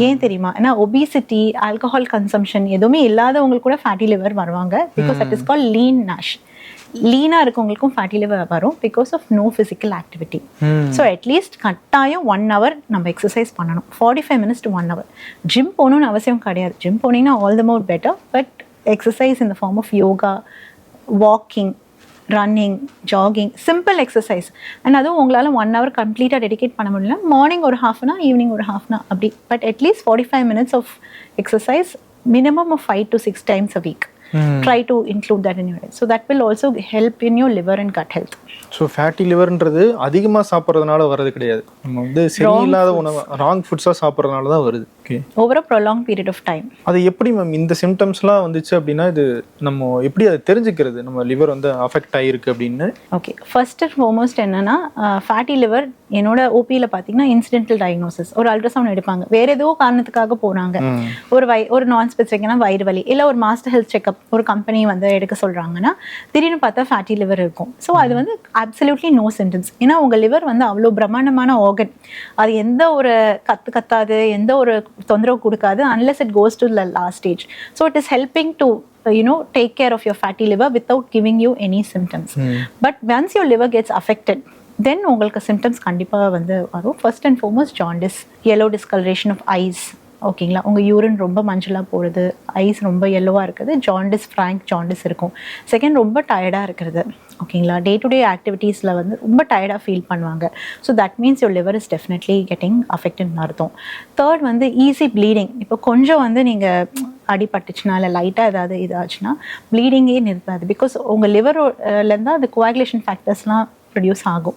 ஏன் தெரியுமா? ஏன்னா ஒபிசிட்டி, ஆல்கஹால் கன்சம்ஷன் எதுவுமே இல்லாதவங்களுக்கு கூட ஃபேட்டி லிவர் வருவாங்க. Because that is call lean NASH. லீனாக இருக்கவங்களுக்கும் ஃபேட்டி லிவர் வரும் because of no physical activity. So at least கட்டாயம் 1 hour நம்ம எக்ஸசைஸ் பண்ணணும். 45 minutes to 1 hour. ஜிம் போகணுன்னு அவசியம் கிடையாது. ஜிம் போனீங்கன்னா all the more better. But exercise in the form of yoga, walking, running, jogging, simple exercise. And அதுவும் உங்களால் 1 hour கம்ப்ளீட்டாக டெடிகேட் பண்ண முடியல, மார்னிங் ஒரு 1/2 hour, ஈவினிங் ஒரு 1/2 hour அப்படி. But at least 45 minutes of exercise, minimum of 5 to 6 times a week. Try to include that in your diet. So that will also help in your liver and gut health. So fatty லிவர்ன்றது அதிகமாக சாப்பிட்றதுனால வர்றது கிடையாது, நம்ம வந்து சரியில்லாத உணவு wrong ஃபுட்ஸாக சாப்பிட்றதுனால தான் வருது. Okay, over a prolong period of time. அது எப்படி மேம் இந்த சிம்டம்ஸ்லாம் வந்துச்சு அப்படின்னா இது நம்ம எப்படி அதை தெரிஞ்சுக்கிறது நம்ம லிவர் வந்து அஃபெக்ட் ஆகிருக்கு அப்படின்னு? ஓகே, ஃபர்ஸ்ட் அண்ட் ஃபார்மோஸ்ட் என்னன்னா ஃபேட்டி லிவர் என்னோட ஓபியில் பார்த்தீங்கன்னா இன்சிடென்டல் டயக்னோசிஸ், ஒரு அல்ட்ராசவுண்ட் எடுப்பாங்க, வேற ஏதோ காரணத்துக்காக போனாங்க, ஒரு நான் ஸ்பெசிஃபிக்கான வயிறு வலி இல்லை ஒரு மாஸ்டர் ஹெல்த் செக்அப் ஒரு கம்பெனி வந்து எடுக்க சொல்கிறாங்கன்னா திடீர்னு பார்த்தா ஃபேட்டி லிவர் இருக்கும். ஸோ அது வந்து அப்சல்யூட்லி நோ சிம்டம்ஸ். ஏன்னா உங்கள் லிவர் வந்து அவ்வளோ பிரம்மாண்டமான ஆர்கன், அது எந்த ஒரு கத்தாது, எந்த ஒரு தொந்தரவு கொடுக்காது unless it goes to the last stage. So it is helping to take care of your fatty liver without giving you any symptoms. But once your liver gets affected, then உங்களுக்கு symptoms கண்டிப்பாக வந்து வரும். First and foremost jaundice, yellow discoloration of eyes. ஓகேங்களா, உங்கள் urine ரொம்ப மஞ்சளாக போகிறது, ice ரொம்ப எல்லோவாக இருக்குது, ஜாண்டிஸ், ஃப்ராங்க் ஜாண்டிஸ் இருக்கும். செகண்ட், ரொம்ப டயர்டாக இருக்கிறது. ஓகேங்களா, டே டு டே ஆக்டிவிட்டீஸில் வந்து ரொம்ப டயர்டாக ஃபீல் பண்ணுவாங்க. So that means your liver is definitely getting அஃபெக்டட்னு அர்த்தம். தேர்ட் வந்து ஈஸி ப்ளீடிங். இப்போ கொஞ்சம் வந்து நீங்கள் அடிபட்டுச்சுன்னா இல்லை லைட்டாக ஏதாவது இதாச்சுன்னா ப்ளீடிங்கே நிறுத்தாது. பிகாஸ் உங்கள் லிவர்லேருந்து அந்த கோஆகுலேஷன் ஃபேக்டர்ஸ்லாம் ப்ரொடியூஸ் ஆகும்.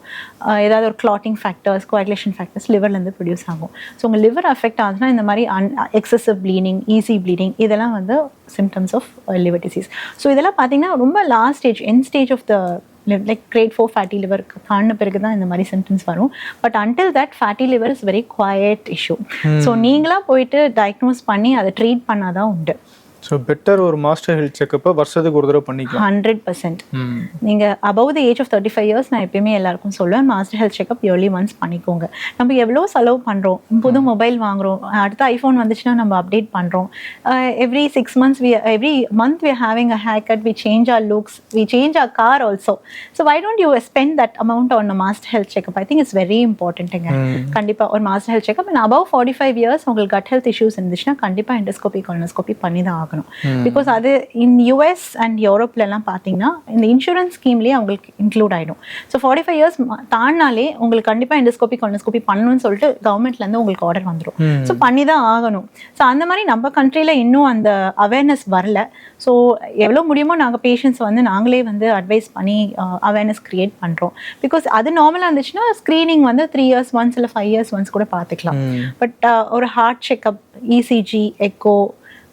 ஏதாவது ஒரு கிளாட்டிங் ஃபேக்டர்ஸ், கோஆகுலேஷன் ஃபேக்டர்ஸ் லிவர்லேருந்து ப்ரொடியூஸ் ஆகும். ஸோ உங்கள் லிவர் அஃபெக்ட் ஆகுதுன்னா இந்த மாதிரி எக்ஸசிவ் ப்ளீடிங், ஈஸி ப்ளீடிங், இதெல்லாம் வந்து symptoms of liver disease. So இதெல்லாம் பார்த்தீங்கன்னா ரொம்ப last stage, end stage of the like grade 4 fatty liver தாண்டின பிறகு தான் இந்த மாதிரி சிம்டம்ஸ் வரும். But until that fatty liver is very quiet issue. So நீங்களாக போயிட்டு டயக்னோஸ் பண்ணி அதை ட்ரீட் பண்ணாதான் உண்டு. ஸோ பெட்டர் ஒரு மாஸ்டர் ஹெல்த் செக்கப்பை வருஷத்துக்கு ஒரு தடவை பண்ணிக்கலாம். 100%. நீங்கள் above the age of 35 years நான் எப்பயுமே எல்லாருக்கும் சொல்லுவேன், master health checkup yearly once பண்ணிக்கோங்க. நம்ம எவ்வளோ செலவு பண்ணுறோம், புது மொபைல் வாங்குகிறோம், அடுத்த ஐஃபோன் வந்துச்சுன்னா நம்ம அப்டேட் பண்ணுறோம். Every 6 months every month we are having a haircut, we change our looks, we change our car also. So why don't you spend that amount on a master health checkup? I think it's very important. கண்டிப்பாக ஒரு master health checkup. And above 45 years உங்களுக்கு cut health issues இருந்துச்சுன்னா கண்டிப்பாக endoscopy, colonoscopy பண்ணி தான் ஆகணும். Because அது in US and யூரோப்லலாம் பார்த்தீங்கன்னா இந்த இன்சூரன்ஸ் ஸ்கீம்லேயே அவங்களுக்கு இன்க்ளூட் ஆகிடும். ஸோ 45 இயர்ஸ் தாண்டினாலே உங்களுக்கு கண்டிப்பாக எண்டோஸ்கோபி, கொலனோஸ்கோபி பண்ணணும்னு சொல்லிட்டு கவர்மெண்ட்லேருந்து உங்களுக்கு ஆர்டர் வந்துடும். ஸோ பண்ணி தான் ஆகணும். ஸோ அந்த மாதிரி நம்ம கண்ட்ரியில் இன்னும் அந்த அவேர்னஸ் வரல. ஸோ எவ்வளோ முடியுமோ நாங்கள் பேஷண்ட்ஸ் வந்து நாங்களே வந்து அட்வைஸ் பண்ணி அவேர்னஸ் க்ரியேட் பண்ணுறோம். பிகாஸ் அது நார்மலாக இருந்துச்சுன்னா ஸ்க்ரீனிங் வந்து 3 years ஒன்ஸ் இல்லை 5 years ஒன்ஸ் கூட பார்த்துக்கலாம். பட் ஒரு heart checkup, ECG, echo,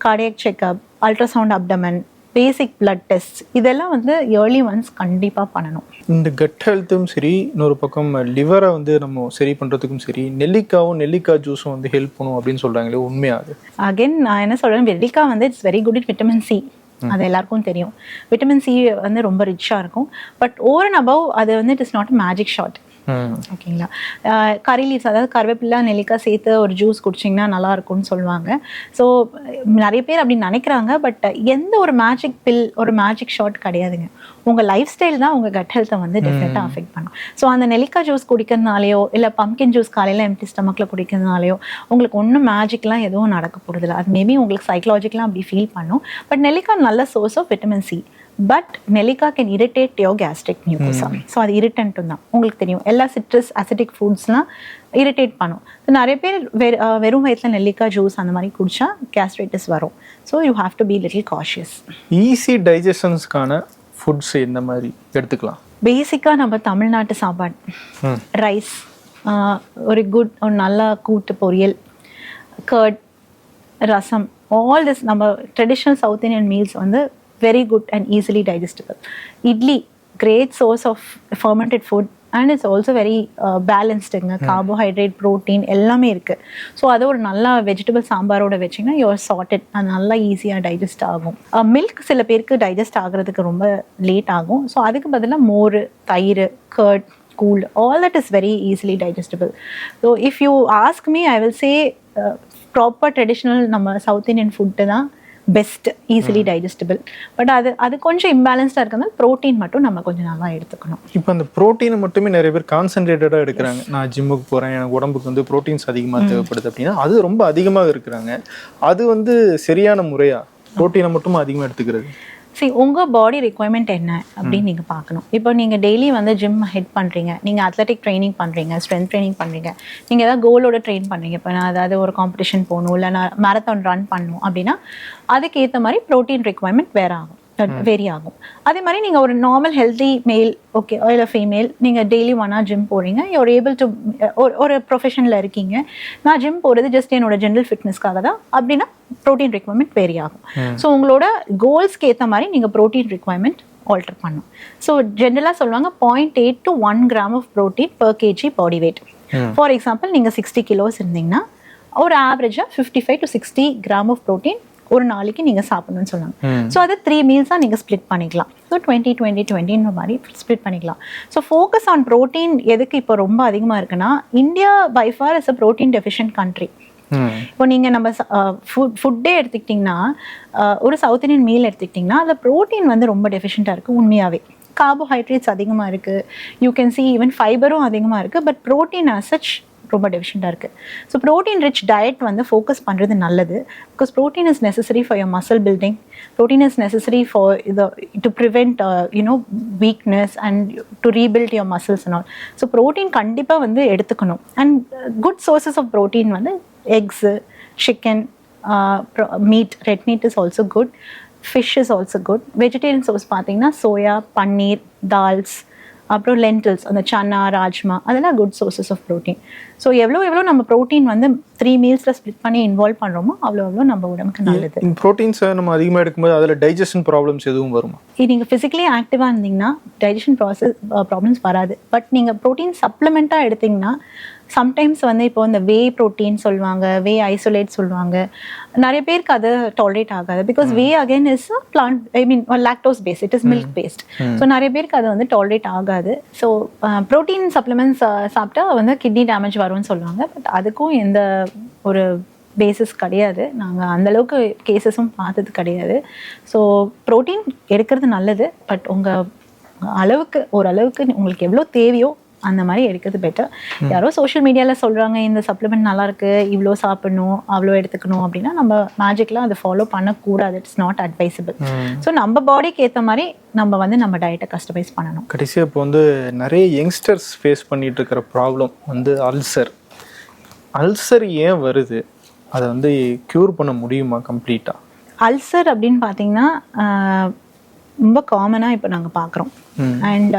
cardiac checkup, ultrasound abdomen, basic blood test, இதெல்லாம் வந்து இயர்லி ஒன்ஸ் கண்டிப்பாக பண்ணணும். இந்த கட் ஹெல்த்தும் சரி, இன்னொரு பக்கம் லிவரை வந்து நம்ம சரி பண்ணுறதுக்கும் சரி, நெல்லிக்காய் ஜூஸும் வந்து ஹெல்ப் பண்ணும் அப்படின்னு சொல்கிறாங்களே, உண்மையாது? அகெயின் நான் என்ன சொல்கிறேன், நெல்லிக்காய் வந்து it's very good it vitamin C. அது எல்லாருக்கும் தெரியும். விட்டமின் சி வந்து ரொம்ப ரிச்சாக இருக்கும். பட் ஓவர் அண்ட் அபவ் அது வந்து it is not magic shot. ஓகேங்களா, கறி லீவ்ஸ், அதாவது கருவேப்பிலை, நெல்லிக்காய் சேர்த்து ஒரு ஜூஸ் குடிச்சிங்கன்னா நல்லா இருக்கும்னு சொல்லுவாங்க. ஸோ நிறைய பேர் அப்படி நினைக்கிறாங்க. பட் எந்த ஒரு மேஜிக் பில், ஒரு மேஜிக் ஷாட் கிடையாதுங்க. உங்கள் லைஃப் ஸ்டைல் தான் உங்கள் கட் ஹெல்த்தை வந்து டெஃபினட்டாக அஃபெக்ட் பண்ணும். ஸோ அந்த நெல்லிக்காய் ஜூஸ் குடிக்கிறதுனாலையோ இல்லை பம்கின் ஜூஸ் காலையில் எம்டி ஸ்டமக்கில் குடிக்கிறதுனாலையோ உங்களுக்கு ஒன்றும் மேஜிக்லாம் எதுவும் நடக்க போகிறதில்ல. அது மேபி உங்களுக்கு சைக்கலாஜிக்கலாக அப்படி ஃபீல் பண்ணும். பட் நெல்லிக்காய் நல்ல source of vitamin C. But நெல்லிக்காய் can irritate your gastric mucosa. So அது இரிட்டன்ட்டும் தான். உங்களுக்கு தெரியும், எல்லா சிட்ரஸ் அசிட்டிக் ஃப்ரூட்ஸ்லாம் இரிட்டேட் பண்ணும். நிறைய பேர் வெறும் வயிற்றில் நெல்லிக்காய் ஜூஸ் அந்த மாதிரி குடிச்சா கேஸ்ட்ரைட்டிஸ் வரும். So you have to be little cautious. Easy டைஜஷன்ஸ்க்கான ஃபுட்ஸ் எந்த மாதிரி எடுத்துக்கலாம்? பேசிக்காக நம்ம தமிழ்நாட்டு சாப்பாடு, ரைஸ், ஒரு நல்ல கூட்டு பொரியல், கர்ட், ரசம், ஆல் திஸ் நம்ம ட்ரெடிஷ்னல் சவுத் இந்தியன் மீல்ஸ் வந்து very good and easily digestible. Idli, great source of fermented food and it's also very balanced. Carbohydrate, protein எல்லாமே இருக்கு. ஸோ அதை ஒரு நல்ல வெஜிடபிள் சாம்பாரோட வச்சிங்கன்னா யூஆர் சார்ட்டட். அது நல்லா ஈஸியாக டைஜஸ்ட் ஆகும். மில்க் சில பேருக்கு டைஜஸ்ட் ஆகிறதுக்கு ரொம்ப லேட் ஆகும். ஸோ அதுக்கு பதிலாக மோர், தயிர், curd, cool, all that is very easily digestible. So if you ask me, I will say proper traditional நம்ம சவுத் இந்தியன் ஃபுட்டு தான் பெஸ்ட், ஈஸிலி டைஜஸ்டபிள். பட் அது கொஞ்சம் இம்பேலன்ஸ்டாக இருக்கிறதுனால ப்ரோட்டீன் மட்டும் நம்ம கொஞ்சம் நல்லா எடுத்துக்கணும். இப்போ அந்த ப்ரோட்டீனை மட்டுமே நிறைய பேர் கான்சன்ட்ரேட்டடாக எடுக்கிறாங்க. நான் ஜிம்முக்கு போகிறேன், எனக்கு உடம்புக்கு வந்து ப்ரோட்டீன்ஸ் அதிகமாக தேவைப்படுது அப்படின்னா அது ரொம்ப அதிகமாக இருக்கிறாங்க. அது வந்து சரியான முறையா ப்ரோட்டீனை மட்டும் அதிகமாக எடுத்துக்கிறது? சரி, உங்கள் பாடி ரெக்குவயர்மெண்ட் என்ன அப்படின்னு நீங்கள் பார்க்கணும். இப்போ நீங்கள் டெய்லி வந்து ஜிம் ஹெட் பண்ணுறீங்க, நீங்கள் அத்லெட்டிக் ட்ரைனிங் பண்ணுறீங்க, ஸ்ட்ரென்த் ட்ரைனிங் பண்ணுறீங்க, நீங்கள் ஏதாவது கோலோட ட்ரெயின் பண்ணுறீங்க. இப்போ நான் அதாவது ஒரு காம்படிஷன் போகணும், இல்லை நான் மேரத்தான் ரன் பண்ணணும் அப்படின்னா அதுக்கேற்ற மாதிரி ப்ரோட்டீன் ரெக்குவயர்மெண்ட் வேரி ஆகும். அதே மாதிரி நீங்கள் ஒரு நார்மல் ஹெல்தி மேல் ஓகே இல்லை ஃபீமேல், நீங்கள் டெய்லி 1 hour ஜிம் போகிறீங்க, யூஆர் ஏபிள் டு ஒரு ப்ரொஃபஷனில் இருக்கீங்க, நான் ஜிம் போகிறது ஜஸ்ட் என்னோட ஜென்ரல் ஃபிட்னஸ்க்காக தான் அப்படின்னா ப்ரோட்டீன் ரெக்குவயர்மெண்ட் வேரி ஆகும். ஸோ உங்களோட கோல்ஸ்க்கு ஏற்ற மாதிரி நீங்கள் ப்ரோட்டீன் ரெக்குவயர்மெண்ட் ஆல்டர் பண்ணும். ஸோ ஜென்ரலாக சொல்லுவாங்க 0.8 to 1 gram of protein per kg body weight. For example நீங்கள் 60 kilos இருந்தீங்கன்னா ஒரு ஆவரேஜாக 55 to 60 gram of protein ஒரு நாளைக்கு நீங்கள் சாப்பிடணும்னு சொன்னாங்க. ஸோ அதை 3 mealஸாக நீங்கள் ஸ்ப்ளிட் பண்ணிக்கலாம். ஸோ 20-20-20 மாதிரி ஸ்ப்ளிட் பண்ணிக்கலாம். ஸோ ஃபோக்கஸ் ஆன் ப்ரோட்டீன் எதுக்கு இப்போ ரொம்ப அதிகமாக இருக்குன்னா, India by far is a protein deficient country. இப்போ நீங்கள் நம்ம ஃபுட்டே எடுத்துக்கிட்டிங்கன்னா, ஒரு சவுத் இந்தியன் மீல் எடுத்துக்கிட்டிங்கன்னா அதில் ப்ரோட்டீன் வந்து ரொம்ப டெஃபிஷியண்ட்டாக இருக்குது உண்மையாகவே. கார்போஹைட்ரேட்ஸ் அதிகமாக இருக்குது, யூ கேன் சி ஈவன் ஃபைபரும் அதிகமாக இருக்குது, பட் ப்ரோட்டீன் அஸ் சச் ரொம்ப டெஃபிஷியண்ட்டாக இருக்குது. ஸோ ப்ரோட்டீன் ரிச் டயட் வந்து ஃபோக்கஸ் பண்ணுறது நல்லது. Because protein is necessary for your muscle building, protein is necessary for to prevent weakness and to rebuild your muscles and all. So protein கண்டிப்பாக வந்து எடுத்துக்கணும். And good sources of protein வந்து eggs, chicken, meat, red meat is also good, fish is also good. Vegetarian source பார்த்தீங்கன்னா soya, paneer, dals, அப்புறம் lentils, அந்த சன்னா, ராஜ்மா, அதெல்லாம் good sources of protein. So எவ்வளோ நம்ம ப்ரோட்டீன் வந்து 3 mealஸில் ஸ்ப்ளிட் பண்ணி இன்வால்வ் பண்ணுறோமோ அவ்வளோ நம்ம உடம்புக்கு நல்லது. ப்ரோட்டீன்ஸை நம்ம அதிகமாக எடுக்கும்போது அதில் டைஜஷன் ப்ராப்ளம்ஸ் எதுவும் வருமா? நீங்கள் ஃபிசிக்கலி ஆக்டிவாக இருந்தீங்கன்னா டைஜஷன் ப்ராப்ளம்ஸ் வராது. பட் நீங்கள் ப்ரோட்டீன் சப்ளிமெண்ட்டாக எடுத்திங்கன்னா சம்டைம்ஸ் வந்து இப்போ இந்த வே ப்ரோட்டீன் சொல்லுவாங்க, வே ஐசோலேட் சொல்லுவாங்க, நிறைய பேருக்கு அது டாலரேட் ஆகாது. Because whey again is plant, I mean lactose based, it is milk based. So நிறைய பேருக்கு அது வந்து டாலரேட் ஆகாது. ஸோ ப்ரோட்டீன் சப்ளிமெண்ட்ஸ் சாப்பிட்டா வந்து கிட்னி டேமேஜ் வரும்னு சொல்லுவாங்க. பட் அதுக்கும் எந்த ஒரு பேசிஸ் கிடையாது. நாங்கள் அந்தளவுக்கு கேசஸும் பார்த்தது கிடையாது. ஸோ ப்ரோட்டீன் எடுக்கிறது நல்லது. பட் உங்கள் அளவுக்கு, ஓரளவுக்கு உங்களுக்கு எவ்வளோ தேவையோ அந்த மாதிரி எடுக்கிறது பெட்டர். யாரோ சோஷியல் மீடியாவில் சொல்கிறாங்க இந்த சப்ளிமெண்ட் நல்லாயிருக்கு, இவ்வளோ சாப்பிடணும், அவ்வளோ எடுத்துக்கணும் அப்படின்னா நம்ம மேஜிக்லாம் அதை ஃபாலோ பண்ணக்கூடாது. It's not advisable. ஸோ நம்ம பாடிக்கு ஏற்ற மாதிரி நம்ம வந்து நம்ம டயட்டை கஸ்டமைஸ் பண்ணணும். கடைசியாக இப்போ வந்து நிறைய யங்ஸ்டர்ஸ் ஃபேஸ் பண்ணிட்டு இருக்கிற ப்ராப்ளம் வந்து அல்சர். அல்சர் ஏன் வருது, அதை வந்து க்யூர் பண்ண முடியுமா கம்ப்ளீட்டாக? அல்சர் அப்படின்னு பார்த்தீங்கன்னா ரொம்ப காமனாக இப்போ நாங்கள் பார்க்குறோம். அண்ட்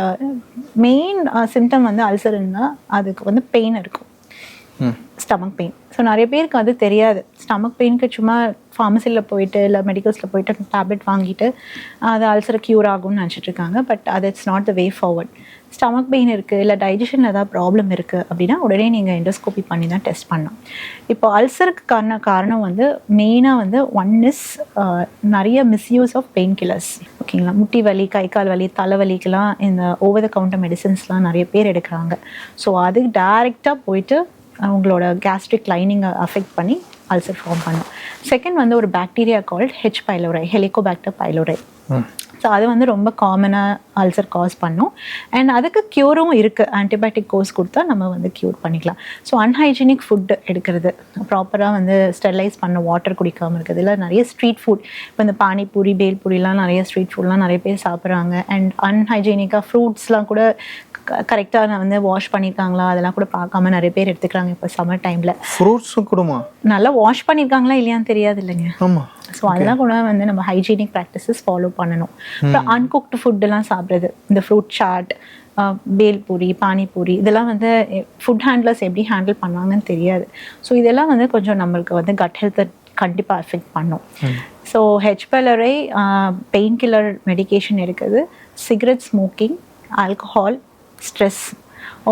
மெயின் சிம்டம் வந்து அல்சர் இருந்தால் அதுக்கு வந்து பெயின் இருக்கும், ஸ்டமக் பெயின். ஸோ நிறைய பேருக்கு அது தெரியாது. ஸ்டமக் பெயினுக்கு சும்மா ஃபார்மசியில் போயிட்டு இல்லை மெடிக்கல்ஸில் போயிட்டு டேப்லெட் வாங்கிட்டு அது அல்சரை க்யூர் ஆகும்னு நினச்சிட்டு இருக்காங்க. பட் அது it's not the way forward. Stomach pain இருக்குது, இல்லை டைஜஷனில் ஏதாவது ப்ராப்ளம் இருக்குது அப்படின்னா உடனே நீங்கள் எண்டோஸ்கோபி பண்ணி தான் டெஸ்ட் பண்ணலாம். இப்போ அல்சருக்கு காரணம் வந்து மெயினாக வந்து ஒன் இஸ் நிறைய மிஸ்யூஸ் ஆஃப் பெயின் கில்லர்ஸ். ஓகேங்களா, முட்டி வலி, கை கால் வலி, தலைவலிக்கெலாம் இந்த ஓவர் த கவுண்டர் மெடிசன்ஸ்லாம் நிறைய பேர் எடுக்கிறாங்க. ஸோ அது டைரெக்டாக போயிட்டு அவங்களோட கேஸ்ட்ரிக் லைனிங்கை அஃபெக்ட் பண்ணி அல்சர் ஃபார்ம் பண்ணும். செகண்ட் வந்து ஒரு bacteria called H பைலோரை, Helicobacter பைலோரை. So அது வந்து ரொம்ப காமனாக அல்சர் காஸ் பண்ணும். அண்ட் அதுக்கு க்யூரும் இருக்குது. ஆன்டிபயோட்டிக் கோர்ஸ் கொடுத்தா நம்ம வந்து க்யூர் பண்ணிக்கலாம். ஸோ அன்ஹைஜீனிக் ஃபுட் எடுக்கிறது, ப்ராப்பராக வந்து ஸ்டெர்லைஸ் பண்ண வாட்டர் குடிக்காமல் இருக்குது, இல்லை நிறைய ஸ்ட்ரீட் ஃபுட், இப்போ இந்த பானிபூரி, பேல்பூரிலாம் நிறைய ஸ்ட்ரீட் ஃபுட்லாம் நிறைய பேர் சாப்பிட்றாங்க. அண்ட் அன்ஹைஜீனிக்காக ஃப்ரூட்ஸ்லாம் கூட கரெக்டாக நான் வந்து வாஷ் பண்ணியிருக்காங்களா அதெல்லாம் கூட பார்க்காம நிறைய பேர் எடுத்துக்கிறாங்க. இப்போ சம்மர் டைமில் ஃப்ரூட்ஸும் கூடமா நல்லா வாஷ் பண்ணியிருக்காங்களா இல்லையான்னு தெரியாது இல்லைங்க. ஆமாம். ஸோ அதெல்லாம் கூட வந்து நம்ம ஹைஜீனிக் ப்ராக்டிசஸ் ஃபாலோ பண்ணணும். அப்புறம் அன்குக்டு ஃபுட்டெல்லாம் சாப்பிட்றது, இந்த ஃப்ரூட் சாட், பேல்பூரி, பானிபூரி, இதெல்லாம் வந்து ஃபுட் ஹேண்ட்லர்ஸ் எப்படி ஹேண்டில் பண்ணுவாங்கன்னு தெரியாது. ஸோ இதெல்லாம் வந்து கொஞ்சம் நம்மளுக்கு வந்து கட் ஹெல்த்தை கண்டிப்பாக அஃபெக்ட் பண்ணும். ஸோ ஹெச் பைலோரை, பெயின் கில்லர் மெடிகேஷன் இருக்குது, cigarette smoking, alcohol, stress,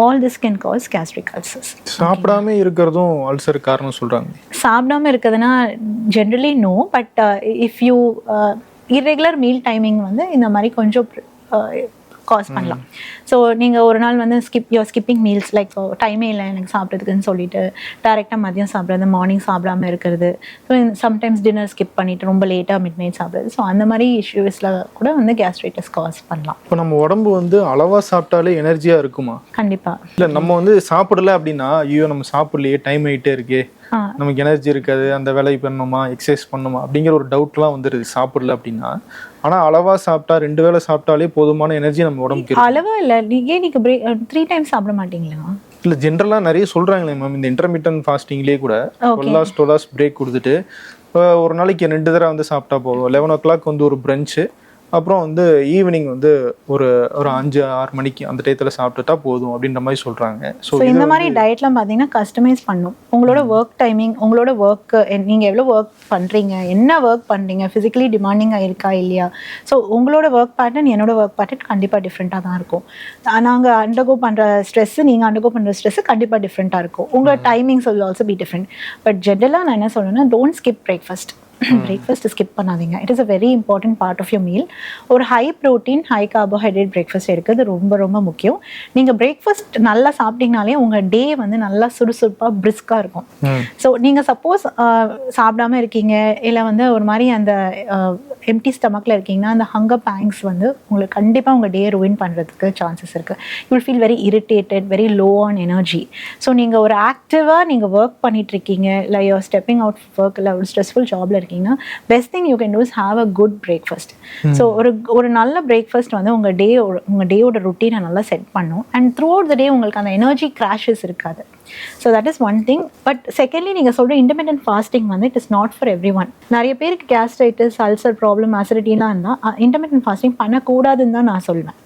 all this can cause gastric ulcers. சாப்பிடாம இருக்கிறதும் அல்சர் காரணம் சொல்கிறாங்க. சாப்பிடாம இருக்கிறதுனா generally no, but if you irregular meal timing வந்து இந்த மாதிரி கொஞ்சம் காஸ் பண்ணலாம். ஸோ நீங்கள் ஒரு நாள் வந்து ஸ்கிப்பிங் மீல்ஸ், லைக் டைமே இல்லை எனக்கு சாப்பிட்றதுக்குன்னு சொல்லிட்டு டேரெக்டாக மதியம் சாப்பிட்றது, மார்னிங் சாப்பிடாமல் இருக்கிறது, ஸோ சம்டைம்ஸ் டின்னர் ஸ்கிப் பண்ணிவிட்டு ரொம்ப லேட்டாக மிட் நைட் சாப்பிட்றது. ஸோ அந்த மாதிரி இஷ்யூஸில் கூட வந்து கேஸ்ட்ரைட்டிஸ் காஸ் பண்ணலாம். இப்போ நம்ம உடம்பு வந்து அளவாக சாப்பிட்டாலே எனர்ஜியாக இருக்குமா? கண்டிப்பாக. இல்லை நம்ம வந்து சாப்பிடல அப்படின்னா ஐயோ நம்ம சாப்பிடலையே டைம் ஆகிட்டே இருக்கே நமக்கு எனர்ஜி இருக்காது, அந்த வேலை பண்ணணுமா, எக்ஸசைஸ் பண்ணணுமா அப்படிங்கிற ஒரு டவுட்லாம் வந்துருது சாப்பிடல அப்படின்னா. ஆனால் அளவாக சாப்பிட்டா 2 வேளை சாப்பிட்டாலே போதுமான எனர்ஜி நம்ம உடம்புக்கு. அளவா இல்லை, நீங்கள் 3 டைம்ஸ் சாப்பிட மாட்டீங்களா? இல்லை, ஜென்ரலாக நிறைய சொல்கிறாங்களே மேம், இந்த இன்டர்மீடியன்ட் ஃபாஸ்டிங்லேயே கூட 12 hours பிரேக் கொடுத்துட்டு ஒரு நாளைக்கு 2 தடவை வந்து சாப்பிட்டா போதும். 11 o'clock வந்து ஒரு பிரஞ்சு, அப்புறம் வந்து ஈவினிங் வந்து ஒரு 5-6 மணிக்கு அந்த டயத்தில் சாப்பிட்டுட்டா போதும் அப்படின்ற மாதிரி சொல்கிறாங்க. ஸோ இந்த மாதிரி டயட்லாம் பார்த்தீங்கன்னா கஸ்டமைஸ் பண்ணும். உங்களோட ஒர்க் டைமிங், உங்களோட ஒர்க்கு, நீங்கள் எவ்வளோ ஒர்க் பண்ணுறீங்க, என்ன ஒர்க் பண்ணுறீங்க, ஃபிசிக்கலி டிமாண்டிங்காக இருக்கா இல்லையா. ஸோ உங்களோட ஒர்க் பேட்டர்ன் என்னோட ஒர்க் பேட்டர்ன் கண்டிப்பாக டிஃப்ரெண்ட்டாக தான் இருக்கும். நாங்கள் அண்டர்கோ பண்ணுற ஸ்ட்ரெஸ்ஸு, நீங்கள் அண்டர்கோ பண்ணுற ஸ்ட்ரெஸ்ஸு கண்டிப்பாக டிஃப்ரெண்ட்டாக இருக்கும். உங்களோட timings will also be different. But ஜென்ரலாக நான் என்ன சொல்கிறேன்னா, don't skip breakfast. Breakfast skip பண்ணாதீங்க. It is a very important part of your meal. ஒரு high protein high carbohydrate breakfast எடுக்கிறது ரொம்ப ரொம்ப முக்கியம். நீங்கள் பிரேக்ஃபாஸ்ட் நல்லா சாப்பிட்டீங்கனாலே உங்கள் டே வந்து நல்லா சுறுசுறுப்பாக பிரிஸ்காக இருக்கும். ஸோ நீங்கள் சப்போஸ் சாப்பிடாம இருக்கீங்க, இல்லை வந்து ஒரு மாதிரி அந்த எம்டி ஸ்டமக்கில் இருக்கீங்கன்னா, அந்த ஹங்கர் பேங்ஸ் வந்து உங்களுக்கு கண்டிப்பாக உங்கள் டே ரூயின் பண்ணுறதுக்கு சான்சஸ் இருக்குது. You will feel very irritated, very low on energy. So நீங்கள் ஒரு ஆக்டிவாக நீங்கள் ஒர்க் பண்ணிகிட்ருக்கீங்க, இல்லை யூஆர் ஸ்டெப்பிங் அவுட் ஒர்க், இல்லை ஒரு ஸ்ட்ரெஸ்ஃபுல் ஜாபில் இருக்கீங்கன்னா, best thing you can do is have a good breakfast. So ஒரு நல்ல பிரேக்ஃபாஸ்ட் வந்து உங்கள் டேயோட ருட்டீனை நல்லா செட் பண்ணும். அண்ட் த்ரூ அவுட் த டே உங்களுக்கு அந்த எனர்ஜி கிராஷஸ் இருக்காது. So that is one thing. But secondly, நீங்கள் சொல்கிற இன்டர்மீடியன்ட் ஃபாஸ்டிங் வந்து it is not for every one. நிறைய பேருக்கு கேஸ்ட்ரைட்டிஸ், அல்சர் ப்ராப்ளம், அசிடிட்டிலாம் இருந்தால் இன்டர்மீடியன்ட் ஃபாஸ்டிங் பண்ணக்கூடாதுன்னு தான் நான் சொல்வேன்.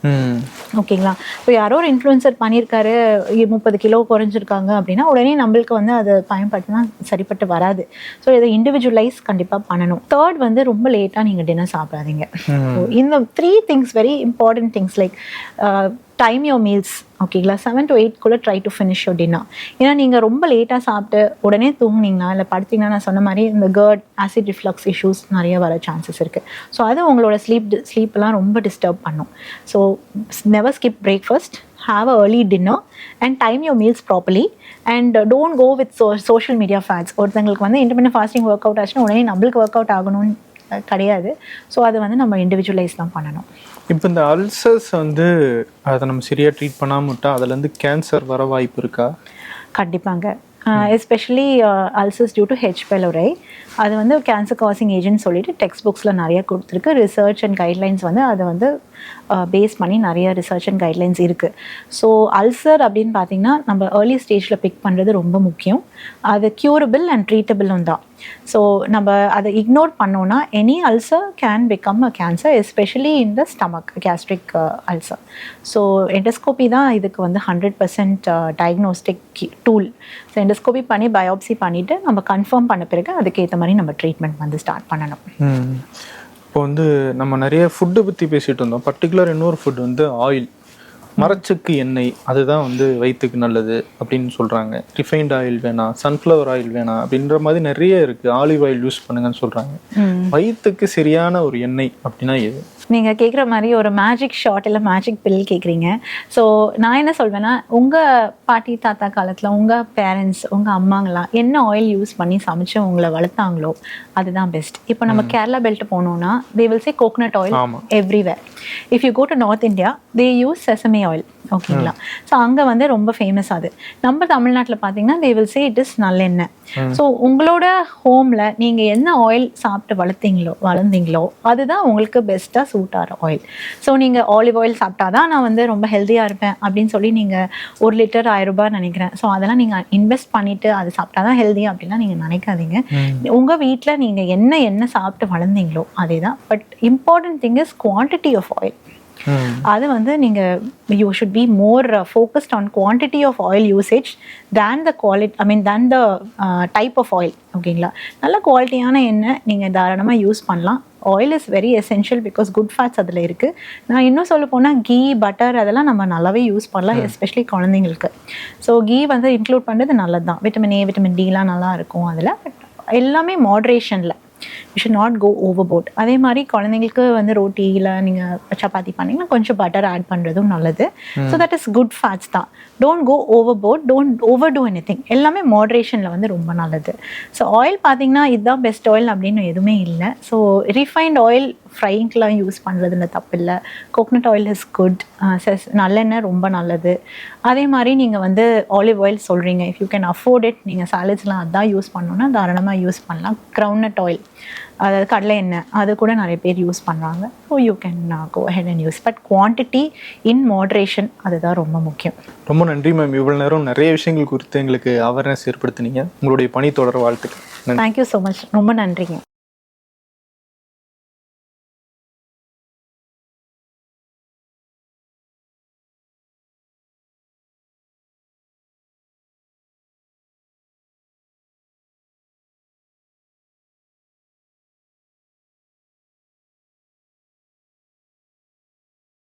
ஓகேங்களா? இப்போ யாரோ ஒரு இன்ஃப்ளூயன்சர் பண்ணியிருக்காரு, 30 கிலோ குறைஞ்சிருக்காங்க அப்படின்னா உடனே நம்மளுக்கு வந்து அதை பயன்படுத்தினா சரிப்பட்டு வராது. ஸோ இதை இண்டிவிஜுவலைஸ் கண்டிப்பாக பண்ணணும். தேர்ட் வந்து ரொம்ப லேட்டாக நீங்கள் டின்னர் சாப்பிடாதீங்க. ஸோ இந்த 3 things very important things. Like time your meals. ஓகேங்களா? 7 to 8 கூட try to finish your dinner. ஏன்னா நீங்கள் ரொம்ப லேட்டாக சாப்பிட்டு உடனே தூங்குனீங்கன்னா, இல்லை படுத்திங்கன்னா, நான் சொன்ன மாதிரி இந்த கர்ட், ஆசிட் ரிஃப்ளக்ஸ் இஷ்யூஸ் நிறைய வர சான்சஸ் இருக்குது. ஸோ அது உங்களோட ஸ்லீப்லாம் ரொம்ப டிஸ்டர்ப் பண்ணும். So never skip breakfast, have a early dinner and time your meals properly and don't go with social media fads. ஒருத்தங்களுக்கு வந்து இன்டர்மிட்டன்ட் ஃபாஸ்டிங் ஒர்க் அவுட் ஆச்சுன்னா உடனே நம்மளுக்கு ஒர்க் அவுட் ஆகணும்னு கிடையாது. ஸோ அதை வந்து நம்ம இண்டிவிஜுவலைஸ் தான் பண்ணணும். இப்போ இந்த அல்சர்ஸ் வந்து அதை நம்ம சரியாக ட்ரீட் பண்ணாமல் விட்டால் அதுலேருந்து கேன்சர் வர வாய்ப்பு இருக்கா? கண்டிப்பாங்க. Especially ulcers due to H. pylori. அது வந்து கேன்சர் காசிங் ஏஜென்ட் சொல்லிட்டு டெக்ஸ்ட் புக்ஸில் நிறைய கொடுத்துருக்கு. ரிசர்ச் அண்ட் கைட்லைன்ஸ் வந்து அதை வந்து பேஸ் பண்ணி நிறைய ரிசர்ச் அண்ட் கைட்லைன்ஸ் இருக்குது. ஸோ அல்சர் அப்படின்னு பார்த்தீங்கன்னா நம்ம ஏர்லி ஸ்டேஜில் பிக் பண்ணுறது ரொம்ப முக்கியம். அது க்யூரபிள் அண்ட் ட்ரீட்டபிளும் தான். ஸோ நம்ம அதை இக்னோர் பண்ணோன்னா any ulcer can become a cancer, especially in the stomach, gastric ulcer. So endoscopy தான் இதுக்கு வந்து 100% டயக்னோஸ்டிக் டூல். ஸோ எண்டோஸ்கோபி பண்ணி பயோப்சி பண்ணிவிட்டு நம்ம கன்ஃபார்ம் பண்ண பிறகு அதுக்கேற்ற மாதிரி நம்ம ட்ரீட்மெண்ட் வந்து ஸ்டார்ட் பண்ணணும். இப்போ வந்து நம்ம நிறைய ஃபுட்டு பற்றி பேசிகிட்டு இருந்தோம். பர்டிகுலர் இன்னொரு ஃபுட் வந்து ஆயில், மரச்செக்கு எண்ணெய், அதுதான் வந்து வயிற்றுக்கு நல்லது அப்படின்னு சொல்கிறாங்க. ரிஃபைன்ட் ஆயில் வேணாம், சன்ஃப்ளவர் ஆயில் வேணாம் அப்படின்ற மாதிரி நிறைய இருக்குது. ஆலிவ் ஆயில் யூஸ் பண்ணுங்கன்னு சொல்கிறாங்க. வயிற்றுக்கு சரியான ஒரு எண்ணெய் அப்படின்னா எது? நீங்கள் கேட்குற மாதிரி ஒரு மேஜிக் ஷாட் இல்லை மேஜிக் பில் கேட்குறீங்க. ஸோ நான் என்ன சொல்வேன்னா, உங்கள் பாட்டி தாத்தா காலத்தில் உங்கள் பேரண்ட்ஸ், உங்கள் அம்மாங்களாம் என்ன ஆயில் யூஸ் பண்ணி சமைச்சு உங்களை வளர்த்தாங்களோ அதுதான் பெஸ்ட். இப்போ நம்ம கேரளா பெல்ட் போனோம்னா they will say coconut oil everywhere. If you go to North India, they use sesame oil. ஓகேங்களா? ஸோ அங்கே வந்து ரொம்ப ஃபேமஸ் அது. நம்ம தமிழ்நாட்டில் பார்த்தீங்கன்னா they will say it is நல்லெண்ணெய். ஸோ உங்களோட ஹோமில் நீங்கள் என்ன ஆயில் சாப்பிட்டு வளர்ந்தீங்களோ அதுதான் உங்களுக்கு பெஸ்ட்டாக சூட் ஆகிற ஆயில். ஸோ நீங்கள் ஆலிவ் ஆயில் சாப்பிட்டாதான் நான் வந்து ரொம்ப ஹெல்த்தியாக இருப்பேன் அப்படின்னு சொல்லி நீங்கள் 1 லிட்டர் 1000 ரூபாய் நினைக்கிறேன். ஸோ அதெல்லாம் நீங்கள் இன்வெஸ்ட் பண்ணிவிட்டு அது சாப்பிட்டாதான் ஹெல்தி அப்படின்லாம் நீங்கள் நினைக்காதீங்க. உங்கள் வீட்டில் நீங்கள் என்ன சாப்பிட்டு வளர்ந்தீங்களோ அதே தான். But important thing is quantity of oil. அது வந்து நீங்கள் you should be more focused on quantity of oil usage then the quality, then the type of oil. ஓகேங்களா? நல்ல குவாலிட்டியான எண்ணெய் நீங்கள் தாராளமாக யூஸ் பண்ணலாம். Oil is very essential because good fats அதில் இருக்குது. நான் இன்னும் சொல்ல போனால் கீ, பட்டர் அதெல்லாம் நம்ம நல்லாவே யூஸ் பண்ணலாம், எஸ்பெஷலி குழந்தைங்களுக்கு. ஸோ கீ வந்து இன்க்ளூட் பண்ணுறது நல்லது தான். விட்டமின் A, விட்டமின் Dலாம் நல்லா இருக்கும் அதில். பட் எல்லாமே மாட்ரேஷனில். You should not go overboard. அதே மாதிரி குழந்தைங்களுக்கு வந்து ரோட்டியில் நீங்கள் சப்பாத்தி பண்ணிங்கன்னா கொஞ்சம் பட்டர் ஆட் பண்ணுறதும் நல்லது. So that is good fats தான். Don't go overboard, don't overdo anything. எல்லாமே மாட்ரேஷனில் வந்து ரொம்ப நல்லது. ஸோ ஆயில் பார்த்தீங்கன்னா இதுதான் பெஸ்ட் ஆயில் அப்படின்னு எதுவுமே இல்லை. ஸோ ரீஃபைண்ட் ஆயில் ஃப்ரைங்க்கெலாம் யூஸ் பண்ணுறதுல தப்பு இல்லை. Coconut oil is good. நல்லெண்ணெய் ரொம்ப நல்லது. அதே மாதிரி நீங்கள் வந்து ஆலிவ் ஆயில் சொல்கிறீங்க, if you can afford it, நீங்கள் சாலட்ஸ்லாம் அதான் யூஸ் பண்ணணுன்னா தாராளமாக யூஸ் பண்ணலாம். கிரவுண்ட்நட் ஆயில், அதாவது கடலை எண்ணெய், அது கூட நிறைய பேர் யூஸ் பண்ணுறாங்க. So you can go ahead and use, but quantity in moderation அதுதான் ரொம்ப முக்கியம். ரொம்ப நன்றி மேம். இவ்வளோ நேரம் நிறைய விஷயங்கள் குறித்து எங்களுக்கு அவேர்னஸ் ஏற்படுத்தினீங்க. உங்களுடைய பணி தொடர வாழ்த்துக்கள். Thank you so much. ரொம்ப நன்றிங்க.